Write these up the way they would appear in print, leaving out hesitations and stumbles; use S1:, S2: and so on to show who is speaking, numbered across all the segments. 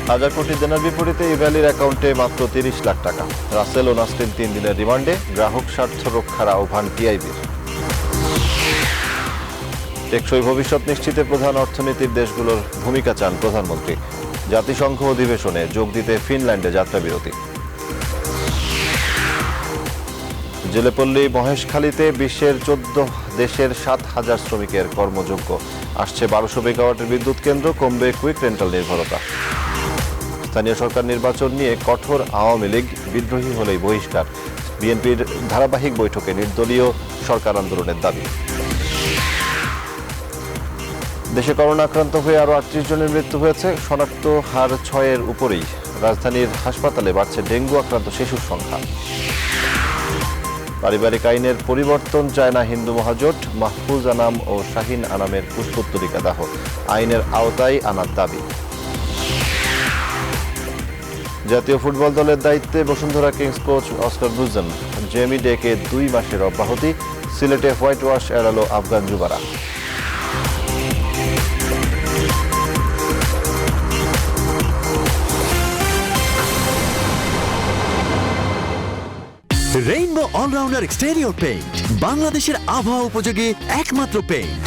S1: 1000 কোটি দেনার বিপরীতে ইভ্যালির অ্যাকাউন্টে মাত্র 30 লাখ টাকা। রাসেল ও নাসরিন 3 দিনের রিমান্ডে, গ্রাহক স্বার্থ রক্ষার আহ্বান টিআইবির। টেকসই ভবিষ্যৎ নিশ্চিতে প্রধান অর্থনীতির দেশগুলোর ভূমিকা চান প্রধানমন্ত্রী। জাতিসংঘ অধিবেশনে যোগ দিতে ফিনল্যান্ডে যাত্রাবিরতি। জেলেপল্লী মহেশখালীতে বিশ্বের 14 দেশের 7,000 শ্রমিকের কর্মযোগ্য। আসছে 1200 মেগাওয়াটের বিদ্যুৎ কেন্দ্র, কমবে কুইক রেন্টাল নির্ভরতা। স্থানীয় সরকার নির্বাচন নিয়ে কঠোর আওয়ামী লীগ, বিদ্রোহী হলেই বহিষ্কার। বিএনপির ধারাবাহিক বৈঠকে নির্দলীয় সরকার আন্দোলনের দাবি। দেশে করোনা আক্রান্ত হয়ে আরও 38 জনের মৃত্যু হয়েছে, শনাক্ত হার 6-এর উপরেই। রাজধানীর হাসপাতালে বাড়ছে ডেঙ্গু আক্রান্ত শিশুর সংখ্যা। পারিবারিক আইনের পরিবর্তন চায় না হিন্দু মহাজোট, মাহফুজ আনাম ও শাহিন আনামের পুষ্পোত্তরিকা দাহ আইনের আওতায় আনার দাবি। জাতীয় ফুটবল দলের দায়িত্বে Bashundhara Kings coach Oscar Bruzon, Jamie ডেকে 2 মাসের অব্যাহতি। সিলেটে হোয়াইট ওয়াশ এড়ালো আফগান যুবারা।
S2: রেইনবো অলরাউন্ডার এক্সটেরিয়র পেইন্ট, বাংলাদেশের আবহাওয়া উপযোগী একমাত্র পেইন্ট।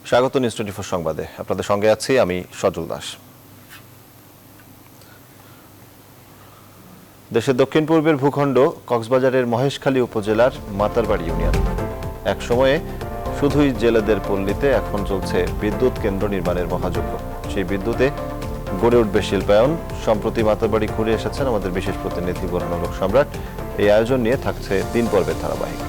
S1: স্বাগত নিউজ 24 সংবাদে, আপনাদের সঙ্গে আছি আমি সজল দাস। দেশের দক্ষিণ পূর্বের ভূখণ্ড কক্সবাজারের মহেশখালী উপজেলার মাতারবাড়ি ইউনিয়ন। এক সময়ে শুধুই জেলেদের পল্লীতে, এখন চলছে বিদ্যুৎ কেন্দ্র নির্মাণের মহাযজ্ঞ। সেই বিদ্যুতে গড়ে উঠবে শিল্পায়ন। সম্প্রতি মাতারবাড়ি ঘুরে এসেছেন আমাদের বিশেষ প্রতিনিধি বোরহানুল হক সম্রাট। এই আয়োজন নিয়ে থাকছে 3 পর্বের ধারাবাহিক।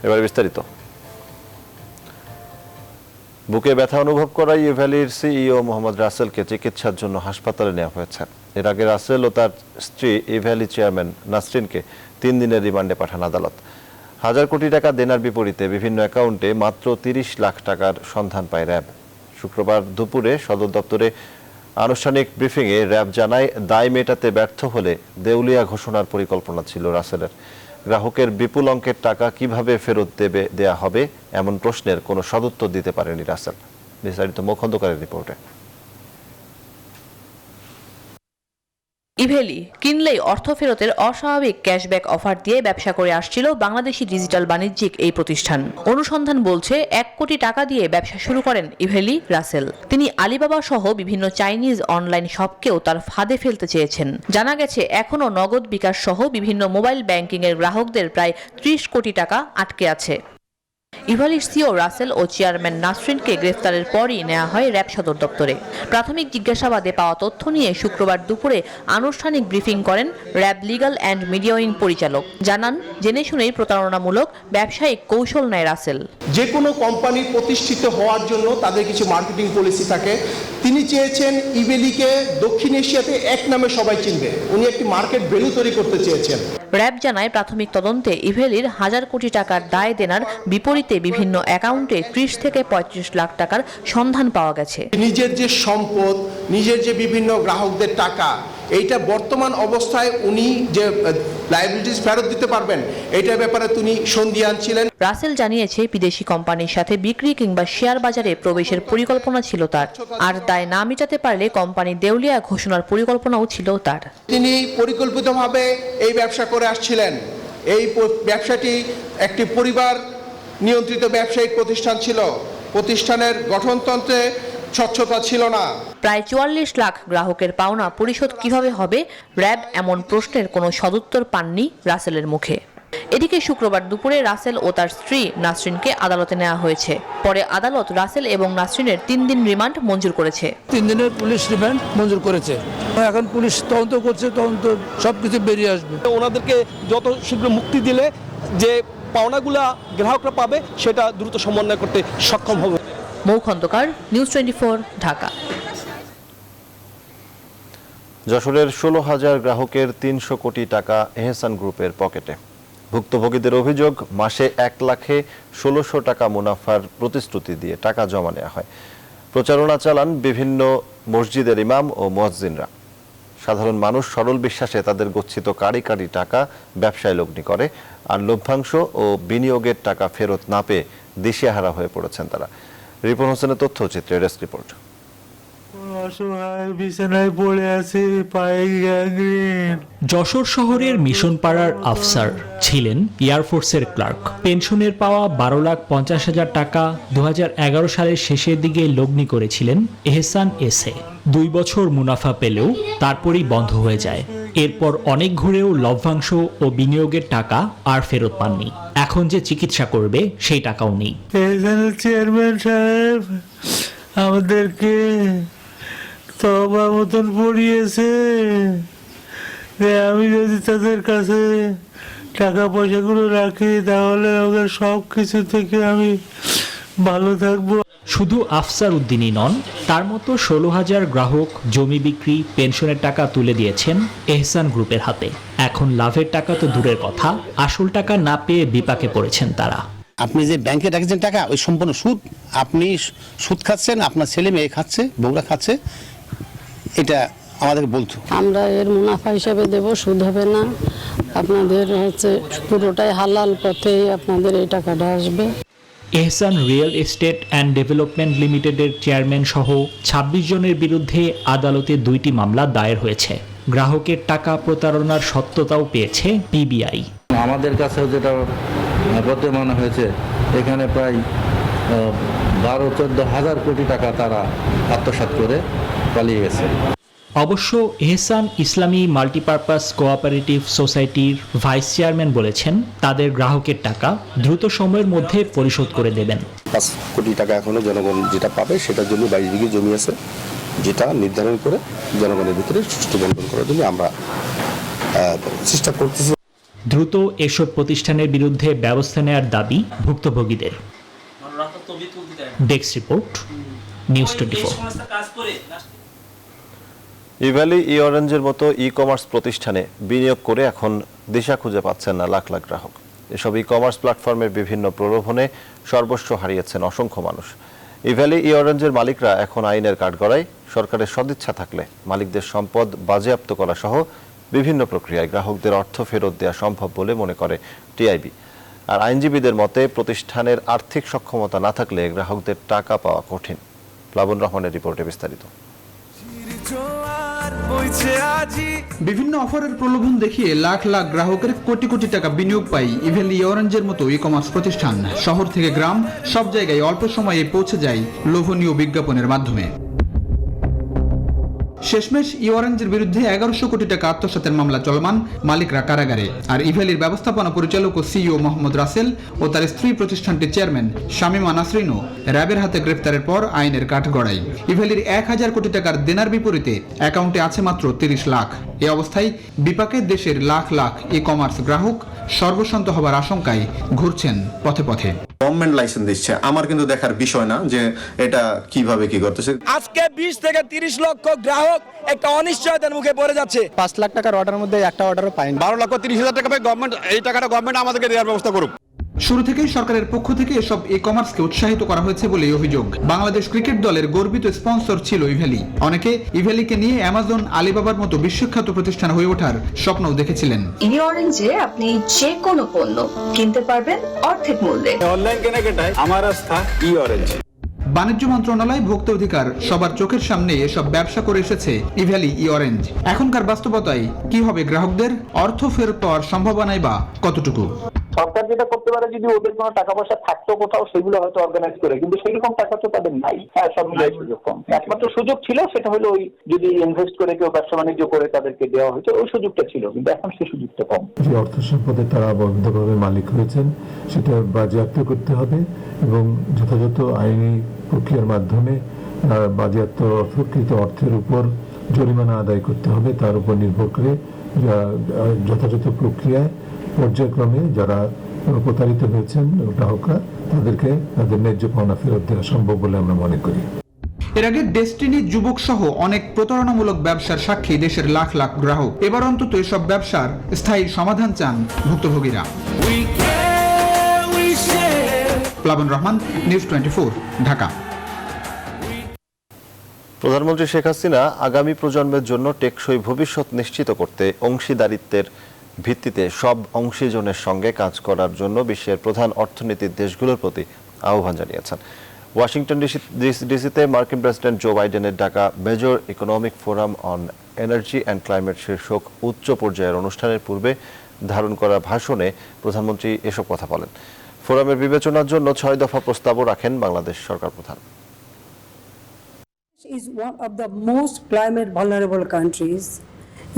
S1: এবার বিস্তারিত। বুকে ব্যথা অনুভব করায় ইভ্যালির সিইও মোহাম্মদ রাসেলকে চিকিৎসার জন্য হাসপাতালে নেওয়া হয়েছে। এর আগে রাসেল ও তার স্ত্রী ইভ্যালি চেয়ারম্যান নাসরিনকে 3 দিনের রিমান্ডে পাঠান আদালত। 1000 কোটি টাকা দেনার বিপরীতে বিভিন্ন অ্যাকাউন্টে মাত্র 30 লাখ টাকার সন্ধান পায় র্যাব। শুক্রবার দুপুরে সদর দপ্তরে আনুষ্ঠানিক ব্রিফিংয়ে র্যাব জানায়, দায় মেটাতে ব্যর্থ হলে দেউলিয়া ঘোষণার পরিকল্পনা ছিল রাসেলের। গ্রাহকের বিপুল অঙ্কের টাকা কিভাবে ফেরত দেয়া হবে এমন প্রশ্নের কোনো সদুত্তর দিতে পারেনি রাসেল। বিস্তারিত মুখ খন্দকারের রিপোর্টে।
S3: ইভ্যালি কিনলেই অর্থ ফেরতের অস্বাভাবিক ক্যাশব্যাক অফার দিয়ে ব্যবসা করে আসছিল বাংলাদেশি ডিজিটাল বাণিজ্যিক এই প্রতিষ্ঠান। অনুসন্ধান বলছে 1 কোটি টাকা দিয়ে ব্যবসা শুরু করেন ইভ্যালি রাসেল। তিনি আলিবাবা সহ বিভিন্ন চাইনিজ অনলাইন শপকেও তার ফাঁদে ফেলতে চেয়েছেন। জানা গেছে, এখনও নগদ বিকাশ সহ বিভিন্ন মোবাইল ব্যাংকিং এর গ্রাহকদের প্রায় 30 কোটি টাকা আটকে আছে। ইভ্যালির সিও রাসেল ও চেয়ারম্যান নাসরিনকে গ্রেফতারের পরই নেওয়া হয় র্যাব সদর দপ্তরে। প্রাথমিক জিজ্ঞাসাবাদে পাওয়া তথ্য নিয়ে শুক্রবার দুপুরে আনুষ্ঠানিক ব্রিফিং করেন RAB legal and media wing পরিচালক। জানান, জেনে শুনেই প্রতারণামূলক ব্যবসায়িক কৌশল নেয় রাসেল।
S4: যে কোনো কোম্পানি প্রতিষ্ঠিত হওয়ার জন্য তাদের কিছু মার্কেটিং পলিসি থাকে। তিনি চেয়েছেন ইভ্যালিকে দক্ষিণ এশিয়াতে এক নামে সবাই চিনবে। উনি একটি মার্কেট ভ্যালু তৈরি করতে চেয়েছেন।
S3: র্যাব জানায়, প্রাথমিক তদন্তে ইভ্যালির 1000 কোটি টাকার দায় দেনার বিপরীতে বিভিন্ন অ্যাকাউন্টে 30 থেকে 35 লাখ টাকার সন্ধান পাওয়া গেছে।
S4: নিজের যে সম্পদ, নিজের যে বিভিন্ন গ্রাহকদের টাকা, এইটা বর্তমান অবস্থায় উনি যে লায়াবিলিটিস ফেরত দিতে পারবেন, এইটার ব্যাপারে তিনি সন্দিহান ছিলেন।
S3: রাসেল জানিয়েছে, বিদেশি কোম্পানির সাথে বিক্রি কিংবা শেয়ার বাজারে প্রবেশের পরিকল্পনা ছিল তার। আর দায় না মেটাতে পারলে কোম্পানি দেউলিয়া ঘোষণার পরিকল্পনাও ছিল তার।
S4: তিনি পরিকল্পিতভাবে এই ব্যবসা করে আসছিলেন। এই ব্যবসাটি একটি পরিবার নিয়ন্ত্রিত ব্যবসায়িক প্রতিষ্ঠান ছিল। প্রতিষ্ঠানের গঠনতন্ত্রে স্বচ্ছতা ছিল না।
S3: প্রায় 44 লাখ গ্রাহকের পাওনা পরিশোধ কিভাবে হবে, র্যাব এমন প্রশ্নের কোনো সদুত্তর পাননি রাসেলের মুখে। এদিকে শুক্রবার দুপুরে রাসেল ও তার স্ত্রী নাসরিনকে আদালতে নেওয়া হয়েছে। পরে আদালত রাসেল এবং নাসরিনের 3 দিন রিমান্ড মঞ্জুর করেছে।
S5: 3 দিনের পুলিশ রিমান্ড মঞ্জুর করেছে। এখন পুলিশ তদন্ত করছে, তদন্ত সবকিছু বেরিয়ে আসবে।
S6: ওনাদেরকে যত শীঘ্র মুক্তি দিলে যে পাওনাগুলা গ্রাহকরা পাবে সেটা দ্রুত সমন্বয় করতে সক্ষম হবে।
S3: মৌ খন্দকার, নিউজ 24, ঢাকা।
S1: যশোরের 16,000 গ্রাহকের 300 কোটি টাকা এহসান গ্রুপের পকেটে। ভুক্তভোগীদের অভিযোগ, মাসে 1,16,000 টাকা মুনাফার প্রতিশ্রুতি দিয়ে টাকা জমা নেওয়া হয়। প্রচারণা চালান বিভিন্ন মসজিদের ইমাম ও মুয়াজ্জিনরা। সাধারণ মানুষ সরল বিশ্বাসে তাদের গচ্ছিত কারি কারি টাকা ব্যবসায় লগ্নি করে, আর লভ্যাংশ ও বিনিয়োগের টাকা ফেরত না পেয়ে দিশেহারা হয়ে পড়েছেন তারা। রিপন হোসেনের তথ্যচিত্রে ডেস্ক রিপোর্ট।
S7: অসহায় বিছানায় পড়ে আছে, পায়ে গ্যাংগ্রিন।
S8: যশোর শহরের মিশন পাড়ার আফসার ছিলেন এয়ারফোর্সের ক্লার্ক। পেনশনের পাওয়া 12,50,000 টাকা 2011 সালের শেষের দিকে লগ্নি করেছিলেন এহসান এসে। 2 বছর মুনাফা পেলেও তারপরই বন্ধ হয়ে যায়। এরপর অনেক ঘুরেও লভ্যাংশ ও বিনিয়োগের টাকা আর ফেরত পাননি। এখন যে চিকিৎসা করবে সেই টাকাও নেই।
S7: এখানে চেয়ারম্যান সাহেব আমাদেরকে তবা মতন পড়িয়েছে যে আমি যদি তাদের কাছে টাকা পয়সাগুলো রাখি তাহলে ওদের সব কিছু থেকে আমি ভালো থাকবো।
S8: শুধু আফসার উদ্দিনই নন, তার মতো 16,000 গ্রাহক জমি বিক্রি, পেনশনের টাকা তুলে দিয়েছেন এহসান গ্রুপের হাতে। এখন লাভের টাকা তো দূরের কথা, আসল টাকা না পেয়ে বিপাকে পড়েছেন তারা।
S9: আপনি যে ব্যাংকে রাখছেন টাকা, ওই সম্পূর্ণ সুদ। আপনি সুদ খাচ্ছেন, আপনার ছেলে মেয়ে খাচ্ছে, বউরা খাচ্ছে। এটা আমাদের বলতো
S10: আমরা এর মুনাফা হিসাবে দেব, সুদ হবে না। আপনাদের হচ্ছে পুরোটাই হালাল পথেই আপনাদের এই টাকাটা আসবে।
S8: এহসান রিয়েল এস্টেট অ্যান্ড ডেভেলপমেন্ট লিমিটেডের চেয়ারম্যান সহ 26 জনের বিরুদ্ধে আদালতে 2টি মামলা দায়ের হয়েছে। গ্রাহকের টাকা প্রতারণার সত্যতাও পেয়েছে পিবিআই।
S11: আমাদের কাছে যেটা বর্তমানে হয়েছে, এখানে প্রায় 12-14 হাজার কোটি টাকা তারা আত্মসাৎ করে পালিয়ে গেছে।
S8: অবশ্য এহসান ইসলামী মাল্টিপারপাস কোঅপারেটিভ সোসাইটির ভাইস চেয়ারম্যান বলেছেন তাদের গ্রাহকের টাকা দ্রুত সময়ের মধ্যে পরিশোধ করে দেবেন।
S9: 5 কোটি টাকা এখনো জনগণ যেটা পাবে সেটার জন্য 22 বিঘে জমি আছে, যেটা নির্ধারণ করে জনগণের ভিতরে সুষ্ঠু বন্টন করার জন্য আমরা চেষ্টা করতেছি।
S8: দ্রুত এসব প্রতিষ্ঠানের বিরুদ্ধে ব্যবস্থা নেওয়ার দাবি ভুক্তভোগীদের। Desk report, news 24।
S1: ইভ্যালি, ই-অরেঞ্জের মতো ই-কমার্স প্রতিষ্ঠানে বিনিয়োগ করে এখন দিশা খুঁজে পাচ্ছেন না লাখ লাখ গ্রাহক। এসব ই-কমার্স প্ল্যাটফর্মের বিভিন্ন প্রলোভনে সর্বস্ব হারিয়েছেন অসংখ্য মানুষ। ইভ্যালি, ই-অরেঞ্জের মালিকরা এখন আইনের কাঠগড়ায়। সরকারের সদিচ্ছা থাকলে মালিকদের সম্পদ বাজেয়াপ্ত করা সহ বিভিন্ন প্রক্রিয়ায় গ্রাহকদের অর্থ ফেরত দেওয়া সম্ভব বলে মনে করে টিআইবি। আর আইনজীবীদের মতে প্রতিষ্ঠানের আর্থিক সক্ষমতা না থাকলে গ্রাহকদের টাকা পাওয়া কঠিন। প্লাবন রহমানের রিপোর্টে বিস্তারিত।
S12: বিভিন্ন অফারের প্রলোভন দেখিয়ে লাখ লাখ গ্রাহকের কোটি কোটি টাকা বিনিয়োগ পায় ইভ্যালি অরেঞ্জের মতো ই কমার্স প্রতিষ্ঠান। শহর থেকে গ্রাম সব জায়গায় অল্প সময়ে পৌঁছে যায় লোভনীয় বিজ্ঞাপনের মাধ্যমে। শেষমেশ ই অরেঞ্জের বিরুদ্ধে 1100 কোটি টাকা আত্মসাতের মামলা চলমান, মালিকরা কারাগারে। আর ইভ্যালির ব্যবস্থাপনা পরিচালক ও সিইও মোহাম্মদ রাসেল ও তার স্ত্রী প্রতিষ্ঠানটির চেয়ারম্যান শামিমা নাসরিনও র্যাবের হাতে গ্রেফতারের পর আইনের কাঠগড়ায়। ইভ্যালির 1000 কোটি টাকার দেনার বিপরীতে অ্যাকাউন্টে আছে মাত্র 30 লাখ। এ অবস্থায় বিপাকে দেশের লাখ লাখ ই কমার্স গ্রাহক সর্বশান্ত হবার আশঙ্কায় ঘুরছেন পথে পথে।
S13: গভর্নমেন্ট লাইসেন্স দিচ্ছে, আমার কিন্তু দেখার বিষয় না যে এটা কিভাবে কি করতেছে।
S6: আজকে 20 থেকে 30 লক্ষ গ্রাহক একটা অনিশ্চয়তার মুখে পড়ে যাচ্ছে।
S9: 5 লাখ টাকার অর্ডারের মধ্যে একটা অর্ডারও পাইনি।
S13: 12,30,000 টাকা পাই গভর্নমেন্ট, এই টাকাটা গভর্নমেন্ট আমাদেরকে দেওয়ার ব্যবস্থা করুক।
S12: শুরু থেকেই সরকারের পক্ষ থেকে এসব ই কমার্সকে উৎসাহিত করা হয়েছে বলে অভিযোগ। বাংলাদেশ ক্রিকেট দলের গর্বিত স্পন্সর ছিল ইভ্যালি। অনেকে ইভ্যালিকে নিয়ে অ্যামাজন, আলিবাবার মতো বিশ্বখ্যাত প্রতিষ্ঠান হয়ে ওঠার স্বপ্নও দেখেছিলেন।
S14: ই অরেঞ্জে আপনি যে কোনো পণ্য কিনতে পারবেন অর্ধেক মূল্যে।
S13: অনলাইন কেনাকাটায় আমার আস্থা ই অরেঞ্জ।
S12: বাণিজ্য মন্ত্রণালয়, ভোক্তা অধিকার সবার চোখের সামনে এসব ব্যবসা করে এসেছে ইভ্যালি ই অরেঞ্জ। এখনকার বাস্তবতায় কি হবে গ্রাহকদের অর্থ ফেরত পাওয়ার সম্ভাবনাই বা কতটুকু?
S15: সরকার যেটা করতে পারে, যদি ওদের কোনো টাকা পয়সা থাকতো কোথাও, সেগুলো হয়তো অর্গানাইজ করে, কিন্তু সেরকম টাকা তো তাদের নাই। হ্যাঁ, সব মিলিয়ে সুযোগ কম। একমাত্র সুযোগ ছিল সেটা হলো ওই যদি ইনভেস্ট করে কেউ ব্যবসা বাণিজ্য করে তাদেরকে দেওয়া হয়েছে, ওই সুযোগটা ছিল, কিন্তু এখন সেই সুযোগটা কম।
S16: যে অর্থ সম্পদে তারা অবৈধভাবে মালিক হয়েছেন সেটা বাজেয়াপ্ত করতে হবে এবং যথাযথ আইনি প্রক্রিয়ার মাধ্যমে বাজেয়াপ্ত অর্থকৃত অর্থের উপর জরিমানা আদায় করতে হবে। তার উপর নির্ভর করে যথাযথ প্রক্রিয়ায় পর্যায়ক্রমে যারা প্রতারিত হয়েছেন গ্রাহকরা, তাদেরকে তাদের ন্যায্য পাওনা ফেরত দেওয়া সম্ভব বলে আমরা মনে করি।
S12: এর আগে ডেস্টিনি যুবক সহ অনেক প্রতারণামূলক ব্যবসার সাক্ষী দেশের লাখ লাখ গ্রাহক। এবার অন্তত এসব ব্যবসার স্থায়ী সমাধান চান ভুক্তভোগীরা। প্লাবন রহমান, নিউজ 24, ঢাকা।
S1: প্রধানমন্ত্রী শেখ হাসিনা আগামী প্রজন্মের জন্য টেকসই ভবিষ্যৎ নিশ্চিত করতে অংশীদারিত্বের ভিত্তিতে সব অংশীজনের সঙ্গে কাজ করার জন্য বিশ্বের প্রধান অর্থনীতির দেশগুলোর প্রতি আহ্বান জানিয়েছেন। ওয়াশিংটন ডিসিতে মার্কিন প্রেসিডেন্ট জো বাইডেনের ডাকা major economic forum on energy and climate শীর্ষক উচ্চ পর্যায়ের অনুষ্ঠানের পূর্বে ধারণ করা ভাষণে প্রধানমন্ত্রী এসব কথা বলেন। ফোরামের বিবেচনার জন্য 6 দফা প্রস্তাবও রাখেন বাংলাদেশ সরকার প্রধান।
S17: is one of the most climate vulnerable countries.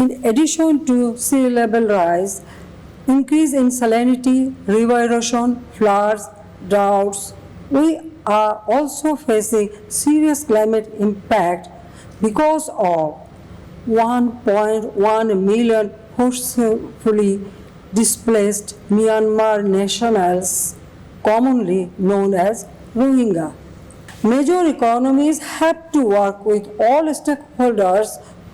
S17: In addition to sea level rise, increase in salinity, river erosion, floods, droughts, we are also facing serious climate impact because of 1.1 million forcefully displaced Myanmar nationals, commonly known as Rohingya. Major economies have to work with all stakeholders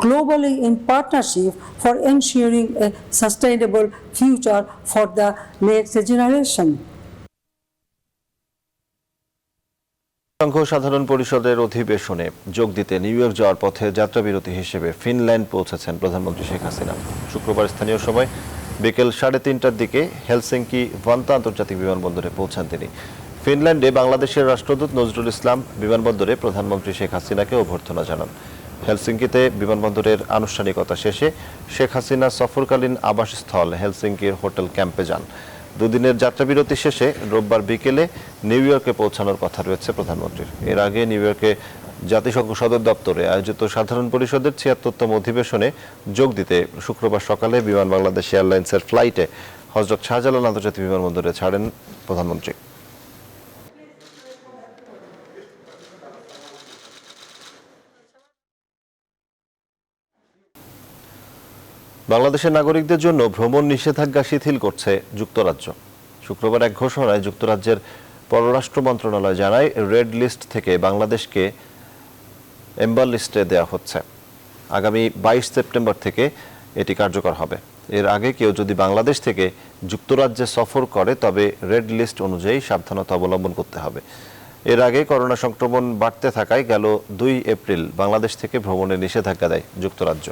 S17: globally in partnership for ensuring a sustainable future for the next generation.
S1: সংঘ সাধারণ পরিষদের অধিবেশনে যোগ দিতে new York যাওয়ার পথে যাত্রাবিরতি হিসেবে Finland পৌঁছেছেন প্রধানমন্ত্রী শেখ হাসিনা। শুক্রবার স্থানীয় সময় বিকেল 3:30টার দিকে হেলসিঙ্কি ভান্তা আন্তর্জাতিক বিমানবন্দরে পৌঁছান তিনি। ফিনল্যান্ডে বাংলাদেশের রাষ্ট্রদূত নজরুল ইসলাম বিমানবন্দরে প্রধানমন্ত্রী শেখ হাসিনাকে অভ্যর্থনা জানান। হেলসিঙ্কিতে বিমানবন্দরের আনুষ্ঠানিকতা শেষে শেখ হাসিনা সফরকালীন আবাসস্থল হেলসিঙ্কির হোটেল ক্যাম্পে যান। দুদিনের যাত্রাবিরতি শেষে রোববার বিকেলে নিউ ইয়র্কে পৌঁছানোর কথা রয়েছে প্রধানমন্ত্রীর। এর আগে নিউ ইয়র্কে জাতিসংঘ সদর দপ্তরে আয়োজিত সাধারণ পরিষদের ৭৬তম অধিবেশনে যোগ দিতে শুক্রবার সকালে বিমান বাংলাদেশ এয়ারলাইন্সের ফ্লাইটে হযরত শাহজালাল আন্তর্জাতিক বিমানবন্দরে ছাড়েন প্রধানমন্ত্রী। বাংলাদেশের নাগরিকদের জন্য ভ্রমণ নিষেধাজ্ঞা শিথিল করছে যুক্তরাজ্য। শুক্রবার এক ঘোষণায় যুক্তরাজ্যের পররাষ্ট্র মন্ত্রণালয় জানায়, রেড লিস্ট থেকে বাংলাদেশকে এম্বার লিস্টে দেওয়া হচ্ছে। আগামী 22 সেপ্টেম্বর থেকে এটি কার্যকর হবে। এর আগে কেউ যদি বাংলাদেশ থেকে যুক্তরাজ্যে সফর করে তবে রেড লিস্ট অনুযায়ী সাবধানতা অবলম্বন করতে হবে। এর আগে করোনা সংক্রমণ বাড়তে থাকায় গেল 2 এপ্রিল বাংলাদেশ থেকে ভ্রমণের নিষেধাজ্ঞা দেয় যুক্তরাজ্য।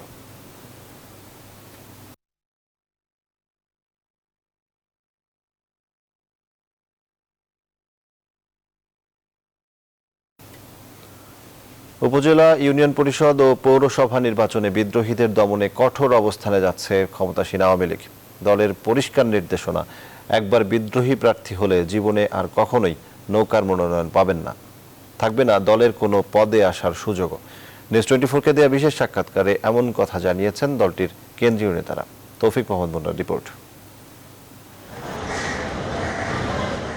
S1: উপজেলা, ইউনিয়ন পরিষদ ও পৌরসভা নির্বাচনে বিদ্রোহীদের দমনে কঠোর অবস্থানে যাচ্ছে ক্ষমতাসীন আওয়ামী লীগ। দলের পরিষ্কার নির্দেশনা, একবার বিদ্রোহী প্রার্থী হলে জীবনে আর কখনোই নৌকার মনোনয়ন পাবেন না, থাকবে না দলের কোনো পদে আসার সুযোগও। নিউজ 24কে দেওয়া বিশেষ সাক্ষাৎকারে এমন কথা জানিয়েছেন দলটির কেন্দ্রীয় নেতারা। তৌফিক মোহাম্মদ মুন্নার রিপোর্ট।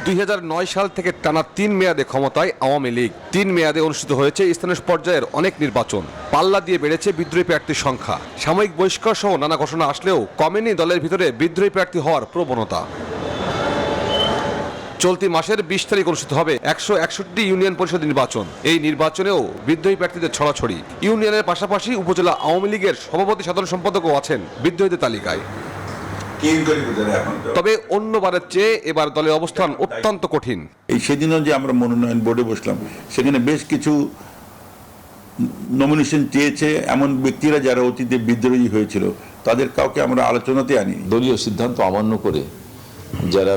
S18: 2009 সাল থেকে টানা 3 মেয়াদে ক্ষমতায় আওয়ামী লীগ। 3 মেয়াদে অনুষ্ঠিত হয়েছে স্থানীয় পর্যায়ের অনেক নির্বাচন। পাল্লা দিয়ে বেড়েছে বিদ্রোহী প্রার্থীর সংখ্যা। সাময়িক বহিষ্কার সহ নানা ঘোষণা আসলেও কমেনি দলের ভিতরে বিদ্রোহী প্রার্থী হওয়ার প্রবণতা। চলতি মাসের 20 তারিখ অনুষ্ঠিত হবে 161 ইউনিয়ন পরিষদ নির্বাচন। এই নির্বাচনেও বিদ্রোহী প্রার্থীদের ছড়াছড়ি। ইউনিয়নের পাশাপাশি উপজেলা আওয়ামী লীগের সভাপতি সাধারণ সম্পাদকও আছেন বিদ্রোহীদের তালিকায়। তবে অন্যবারের চেয়ে এবার দলের অবস্থান অত্যন্ত কঠিন।
S19: এই সেদিনও যে আমরা মনোনয়ন বোর্ডে বসলাম, সেখানে বেশ কিছু নমিনেশন চেয়েছে এমন ব্যক্তিরা যারা অতীতে বিদ্রোহী হয়েছিল, তাদের কাউকে আমরা আলোচনাতে আনি।
S20: দলীয় সিদ্ধান্ত অমান্য করে যারা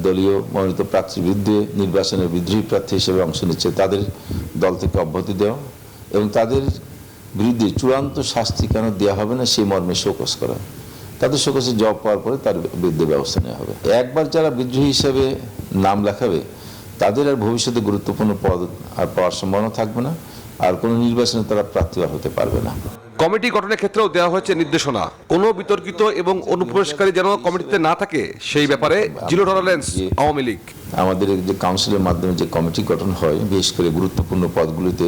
S20: দলীয় মনোনীত প্রার্থীর বিরুদ্ধে নির্বাচনের বিদ্রোহী প্রার্থী হিসেবে অংশ নিচ্ছে তাদের দল থেকে অব্যাহতি দেওয়া এবং তাদের বিরুদ্ধে চূড়ান্ত শাস্তি কেন দেওয়া হবে না সেই মর্মে শোকজ করা। তাদের শোকজে জবাব পাওয়ার পরে তার বিরুদ্ধে ব্যবস্থা নেওয়া হবে। একবার যারা বিদ্রোহী হিসেবে নাম লেখাবে তাদের আর ভবিষ্যতে গুরুত্বপূর্ণ পদ আর পাওয়ার সম্ভাবনা থাকবে না, আর কোনো নির্বাচনে তারা প্রার্থী হতে পারবে না।
S18: কমিটি গঠনের ক্ষেত্রেও দেওয়া হয়েছে নির্দেশনা, কোনো বিতর্কিত এবং অনুপ্রবেশকারী যেন কমিটিতে না থাকে সেই ব্যাপারে জিরো টলারেন্স আওয়ামী লীগ।
S20: আমাদের যে কাউন্সিলের মাধ্যমে যে কমিটি গঠন হয় বিশেষ করে গুরুত্বপূর্ণ পদগুলিতে,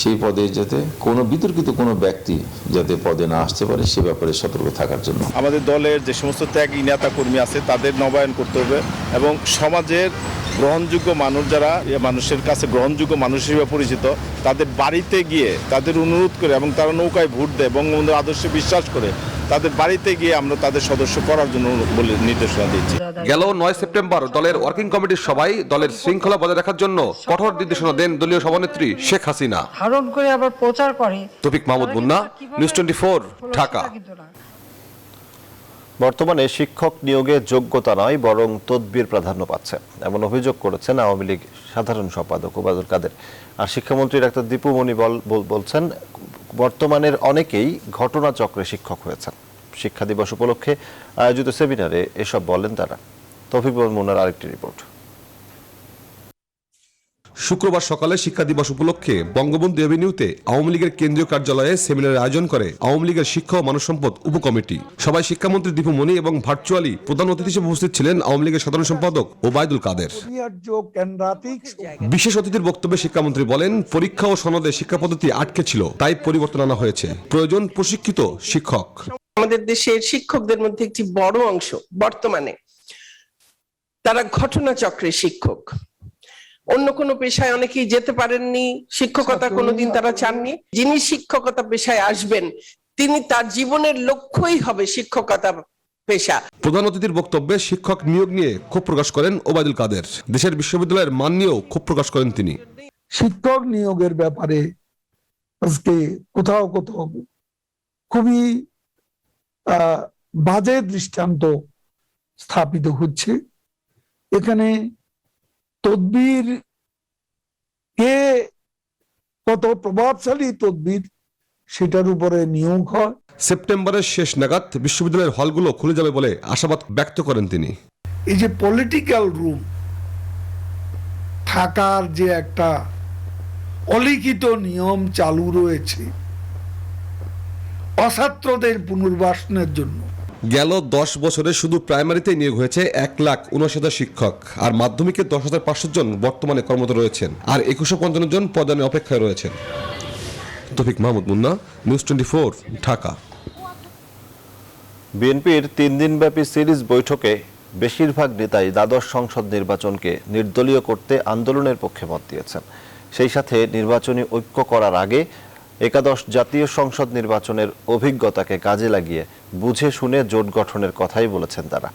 S20: সেই পদে যাতে কোনো বিতর্কিত কোনো ব্যক্তি যাতে পদে না আসতে পারে সে ব্যাপারে সতর্ক থাকার জন্য
S21: আমাদের দলের যে সমস্ত ত্যাগী নেতা কর্মী আছে তাদের নবায়ন করতে হবে এবং সমাজের গ্রহণযোগ্য মানুষ যারা মানুষের কাছে গ্রহণযোগ্য মানুষ হিসেবে পরিচিত, তাদের বাড়িতে গিয়ে তাদের অনুরোধ করে এবং তারা নৌকায় ভোট দেয়, বঙ্গবন্ধুর আদর্শে বিশ্বাস করে তাদের বাড়িতে গিয়ে আমরা তাদের সদস্য করার জন্য বলে নির্দেশনা দিচ্ছি।
S18: গেল 9 সেপ্টেম্বর দলের ওয়ার্কিং কমিটির সভায় দলের শৃঙ্খলা বজায় রাখার জন্য কঠোর নির্দেশনা দেন দলীয় সভানেত্রী শেখ হাসিনা।
S17: ধারণ করে আবার প্রচার করে।
S18: তৌফিক মাহমুদ মুন্না, নিউজ 24, ঢাকা।
S1: বর্তমানে শিক্ষক নিয়োগে যোগ্যতা নয় বরং তদবির প্রাধান্য পাচ্ছে, এমন অভিযোগ করেছেন আওয়ামী লীগ সাধারণ সম্পাদক ওবায়দুল কাদের। আর শিক্ষামন্ত্রী ডাক্তার দীপু মনি বলছেন, বর্তমানের অনেকেই ঘটনাচক্রে শিক্ষক হয়েছেন। শিক্ষা দিবস উপলক্ষে আয়োজিত সেমিনারে এসব বলেন তারা। তৌফিক মুন্নার আরেকটি রিপোর্ট।
S18: শুক্রবার সকালে শিক্ষা দিবস উপলক্ষে বঙ্গবন্ধু এভিনিউতে আওয়ামী লীগের কেন্দ্রীয় কার্যালয়ে সেমিনারের আয়োজন করে আওয়ামী লীগের শিক্ষা ও মানব সম্পদ উপকমিটি। সবাই শিক্ষামন্ত্রী দীপু মনি এবং ভার্চুয়ালি প্রধান অতিথি হিসেবে উপস্থিত ছিলেন আওয়ামী লীগের সাধারণ সম্পাদক ওবায়দুল কাদের। বিশেষ অতিথির বক্তব্যে শিক্ষামন্ত্রী বলেন, পরীক্ষা ও সনদে শিক্ষা পদ্ধতি আটকে ছিল, তাই পরিবর্তন আনা হয়েছে। প্রয়োজন প্রশিক্ষিত শিক্ষক।
S22: আমাদের দেশের শিক্ষকদের মধ্যে একটি বড় অংশ বর্তমানে তারা ঘটনাচক্রে শিক্ষক। অন্য কোনো পেশায় অনেকেই যেতে পারেননি, শিক্ষকতা কোনোদিন তারা চাননি। যিনি শিক্ষকতা পেশায় আসবেন তিনি তার জীবনের লক্ষ্যই হবে শিক্ষকতা পেশা।
S18: প্রধান অতিথির বক্তব্যে শিক্ষক নিয়োগ নিয়ে ক্ষোভ প্রকাশ করেন ওবায়দুল কাদের। দেশের বিশ্ববিদ্যালয়ের মান নিয়েও ক্ষোভ প্রকাশ করেন তিনি।
S5: শিক্ষক নিয়োগের ব্যাপারে আজকে কোথাও কোথাও খুবই বাজে দৃষ্টান্ত স্থাপিত হচ্ছে। এখানে তদবির কে কত প্রভাবশালী তদবির সেটার উপরে নিয়োগ হয়।
S18: সেপ্টেম্বরের শেষ নাগাদ বিশ্ববিদ্যালয়ের হলগুলো খুলে যাবে বলে আশাবাদ ব্যক্ত করেন তিনি।
S5: এই যে পলিটিক্যাল রুম থাকার যে একটা অলিখিত নিয়ম চালু রয়েছে অছাত্রদের পুনর্বাসনের জন্য,
S18: গেল 10 বছরে শুধু প্রাইমারিতে নিয়োগ হয়েছে 1,79,000 শিক্ষক, আর মাধ্যমিকে 10,500 জন বর্তমানে কর্মরত রয়েছেন, আর 2150 জন পদায়নের অপেক্ষায় রয়েছেন। তৌফিক মাহমুদ মুন্না, নিউজ 24, ঢাকা।
S1: বিএনপির 3 দিনব্যাপী সিরিজ বৈঠকে বেশিরভাগ নেতাই দ্বাদশ সংসদ নির্বাচনকে নির্দলীয় করতে আন্দোলনের পক্ষে মত দিয়েছেন। সেই সাথে নির্বাচনী ঐক্য করার আগে একাদশ জাতীয় সংসদ নির্বাচনের অভিজ্ঞতাকে কাজে লাগিয়ে বুঝে শুনে জোট গঠনের কথাই বলেছেন তারা।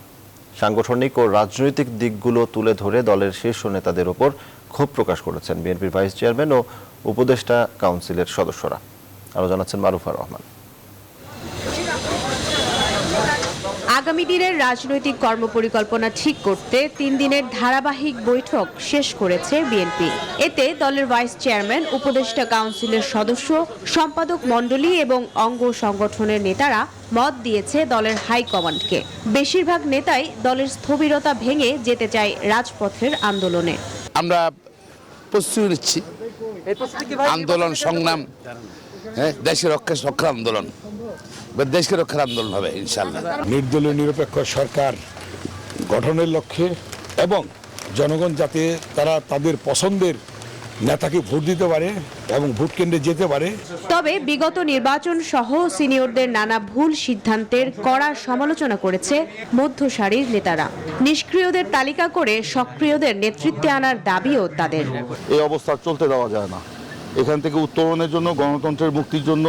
S1: সাংগঠনিক ও রাজনৈতিক দিকগুলো তুলে ধরে দলের শীর্ষ নেতাদের ওপর ক্ষোভ প্রকাশ করেছেন বিএনপির ভাইস চেয়ারম্যান ও উপদেষ্টা কাউন্সিলের সদস্যরা। আরও জানাচ্ছেন মারুফা রহমান।
S23: আগামী দিনের রাজনৈতিক কর্মপরিকল্পনা ঠিক করতে 3 দিনের ধারাবাহিক বৈঠক শেষ করেছে বিএনপি। এতে দলের ভাইস চেয়ারম্যান, উপদেষ্টা কাউন্সিলের সদস্য, সম্পাদক মণ্ডলী এবং অঙ্গ সংগঠনের নেতারা মত দিয়েছে দলের হাইকমান্ডকে। বেশিরভাগ নেতাই দলের স্থবিরতা ভেঙে যেতে চায় রাজপথের আন্দোলনে।
S24: আমরা প্রস্তুতি নিচ্ছি, আন্দোলন সংগ্রাম, দেশের রক্ষা আন্দোলন, দেশকে রক্ষার আন্দোলন হবে ইনশাআল্লাহ।
S5: নির্দলীয় নিরপেক্ষ সরকার গঠনের লক্ষ্যে এবং জনগণ যাতে তারা তাদের পছন্দের নেতাকে ভোট দিতে পারে এবং ভোট কেন্দ্রে যেতে পারে।
S23: তবে বিগত নির্বাচন সহ সিনিয়রদের নানা ভুল সিদ্ধান্তের কড়া সমালোচনা করেছে মধ্যসারির নেতারা। নিষ্ক্রিয়দের তালিকা করে সক্রিয়দের নেতৃত্বে আনার দাবিও তাদের।
S25: এই অবস্থা চলতে দেওয়া যায় না। এখান থেকে উত্তরণের জন্য, গণতন্ত্রের মুক্তির জন্য,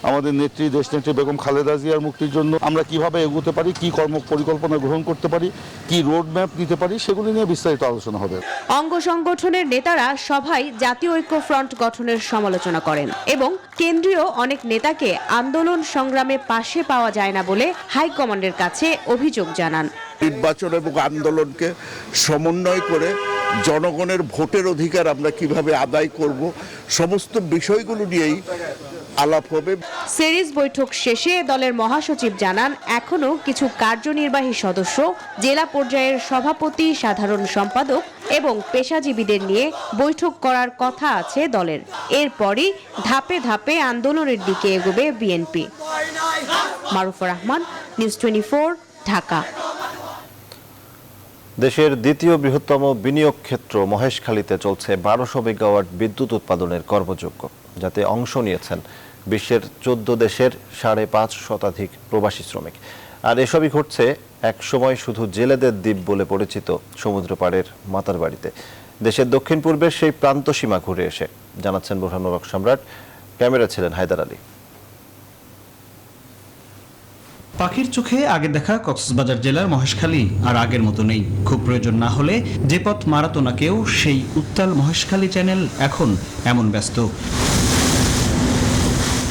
S25: আমাদের নেত্রী দেশনেত্রী বেগম খালেদা জিয়ার মুক্তির জন্য আমরা কিভাবে এগোতে পারি, কি কর্ম পরিকল্পনা গ্রহণ করতে পারি, কি রোড ম্যাপ দিতে পারি, সেগুলি নিয়ে বিস্তারিত আলোচনা হবে।
S23: অঙ্গ সংগঠনের নেতারা সভায় জাতীয় ঐক্য ফ্রন্ট গঠনের সমালোচনা করেন এবং কেন্দ্রীয় অনেক নেতাকে আন্দোলন সংগ্রামে পাশে পাওয়া যায় না বলে হাইকমান্ডের কাছে অভিযোগ জানান।
S25: নির্বাচন এবং আন্দোলনকে সমন্বয় করে জনগণের ভোটের অধিকার আমরা কিভাবে আদায় করব, সমস্ত বিষয়গুলো নিয়েই আলাপ হবে।
S23: সিরিজ বৈঠক শেষে দলের মহাসচিব জানান, এখনো কিছু কার্যনির্বাহী সদস্য, জেলা পর্যায়ের সভাপতি, সাধারণ সম্পাদক এবং পেশাজীবীদের নিয়ে বৈঠক করার কথা আছে দলের। এরপরই ধাপে ধাপে আন্দোলনের দিকে এগোবে বিএনপি। মারুফা রহমান, নিউজ 24, ঢাকা।
S1: দেশের দ্বিতীয় বৃহত্তম বিনিয়োগ ক্ষেত্র মহেশখালীতে চলছে 1200 মেগাওয়াট বিদ্যুৎ উৎপাদনের কর্মযজ্ঞ, যাতে অংশ নিয়েছেন বিশ্বের 14 দেশের 5.5 শতাধিক প্রবাসী শ্রমিক। আর এসবই ঘটছে একসময় শুধু জেলেদের দ্বীপ বলে পরিচিত সমুদ্র পাড়ের মাতারবাড়িতে দেশের দক্ষিণ পূর্বের সেই প্রান্ত সীমা ঘুরে এসে জানাচ্ছেন বোরহানুর হক সম্রাট। ক্যামেরা ছিলেন হায়দার আলী।
S2: পাখির চোখে আগে দেখা কক্সবাজার জেলার মহেশখালী আর আগের মতো নেই। খুব প্রয়োজন না হলে যে পথ মারাতো না কেউ, সেই উত্তাল মহেশখালী চ্যানেল এখন এমন ব্যস্ত।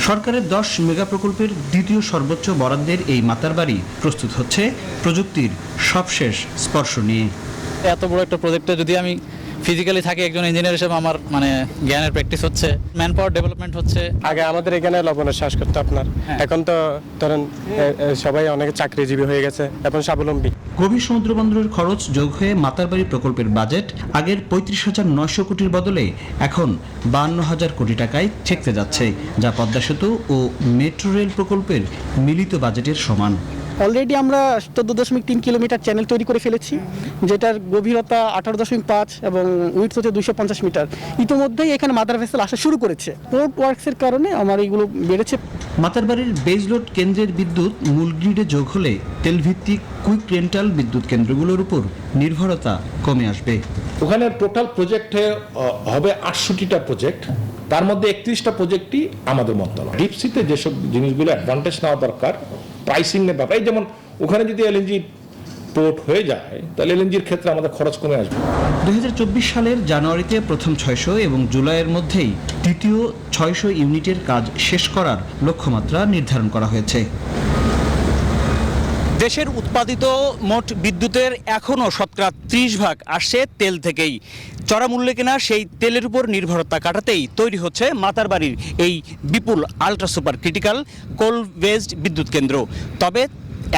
S2: সরকারের 10 মেগা প্রকল্পের দ্বিতীয় সর্বোচ্চ বরাদ্দের এই মাতারবাড়ি প্রস্তুত হচ্ছে প্রযুক্তির সবশেষ স্পর্শ নিয়ে।
S3: এত বড় একটা প্রজেক্টে যদি আমি ফিজিক্যালি থাকি একজন ইঞ্জিনিয়ার হিসেবে আমার জ্ঞানের প্র্যাকটিস হচ্ছে, ম্যান পাওয়ার ডেভেলপমেন্ট হচ্ছে।
S4: আগে আমাদের এখানে লবণের চাষ করতো আপনার, এখন তো ধরেন সবাই অনেক চাকরিজীবী হয়ে গেছে, এখন স্বাবলম্বী।
S2: গভীর সমুদ্র বন্দরের খরচ যোগ হয়ে মাতারবাড়ি প্রকল্পের বাজেট আগের 35,900 কোটির বদলে এখন 52,000 কোটি টাকায় ঠেকতে যাচ্ছে, যা পদ্মা সেতু ও মেট্রো রেল প্রকল্পের মিলিত বাজেটের সমান।
S4: অলরেডি আমরা 14.3 কিলোমিটার চ্যানেল তৈরি করে ফেলেছি, যেটার গভীরতা 18.5 এবং উইডথ হচ্ছে 250 মিটার। ইতিমধ্যেই এখানে মাদার ভেসেল আসা শুরু করেছে। পোর্ট ওয়ার্কসের কারণে আমার এইগুলো বেড়েছে।
S2: মাতারবাড়ির বেজলোড কেন্দ্রের বিদ্যুৎ মূল গ্রিডে যোগ হলে তেলভিত্তিক কুইক রেন্টাল বিদ্যুৎ কেন্দ্রগুলোর উপর নির্ভরতা কমে আসবে।
S7: ওখানে টোটাল প্রজেক্টে হবে 800টা প্রজেক্ট, তার মধ্যে 31টা প্রজেক্টই আমাদের মন্ত্রণালয়। ডিপসিতে যেসব জিনিসগুলো অ্যাডভান্টেজ নেওয়া দরকার, প্রাইসিং এর ব্যাপারে, যেমন ওখানে যদি এলএনজি পোর্ট হয়ে যায় তাহলে এলএনজির ক্ষেত্রে আমাদের খরচ কমে আসবে।
S2: 2024 সালের জানুয়ারিতে প্রথম 600 এবং জুলাইয়ের মধ্যেই দ্বিতীয় 600 ইউনিটের কাজ শেষ করার লক্ষ্যমাত্রা নির্ধারণ করা হয়েছে।
S3: দেশের উৎপাদিত মোট বিদ্যুতের এখনও শতকরা 30% আসছে তেল থেকেই। চড়া মূল্যে কেনা সেই তেলের উপর নির্ভরতা কাটাতেই তৈরি হচ্ছে মাতারবাড়ির এই বিপুল আল্ট্রা সুপার ক্রিটিক্যাল কোল বেসড বিদ্যুৎ কেন্দ্র। তবে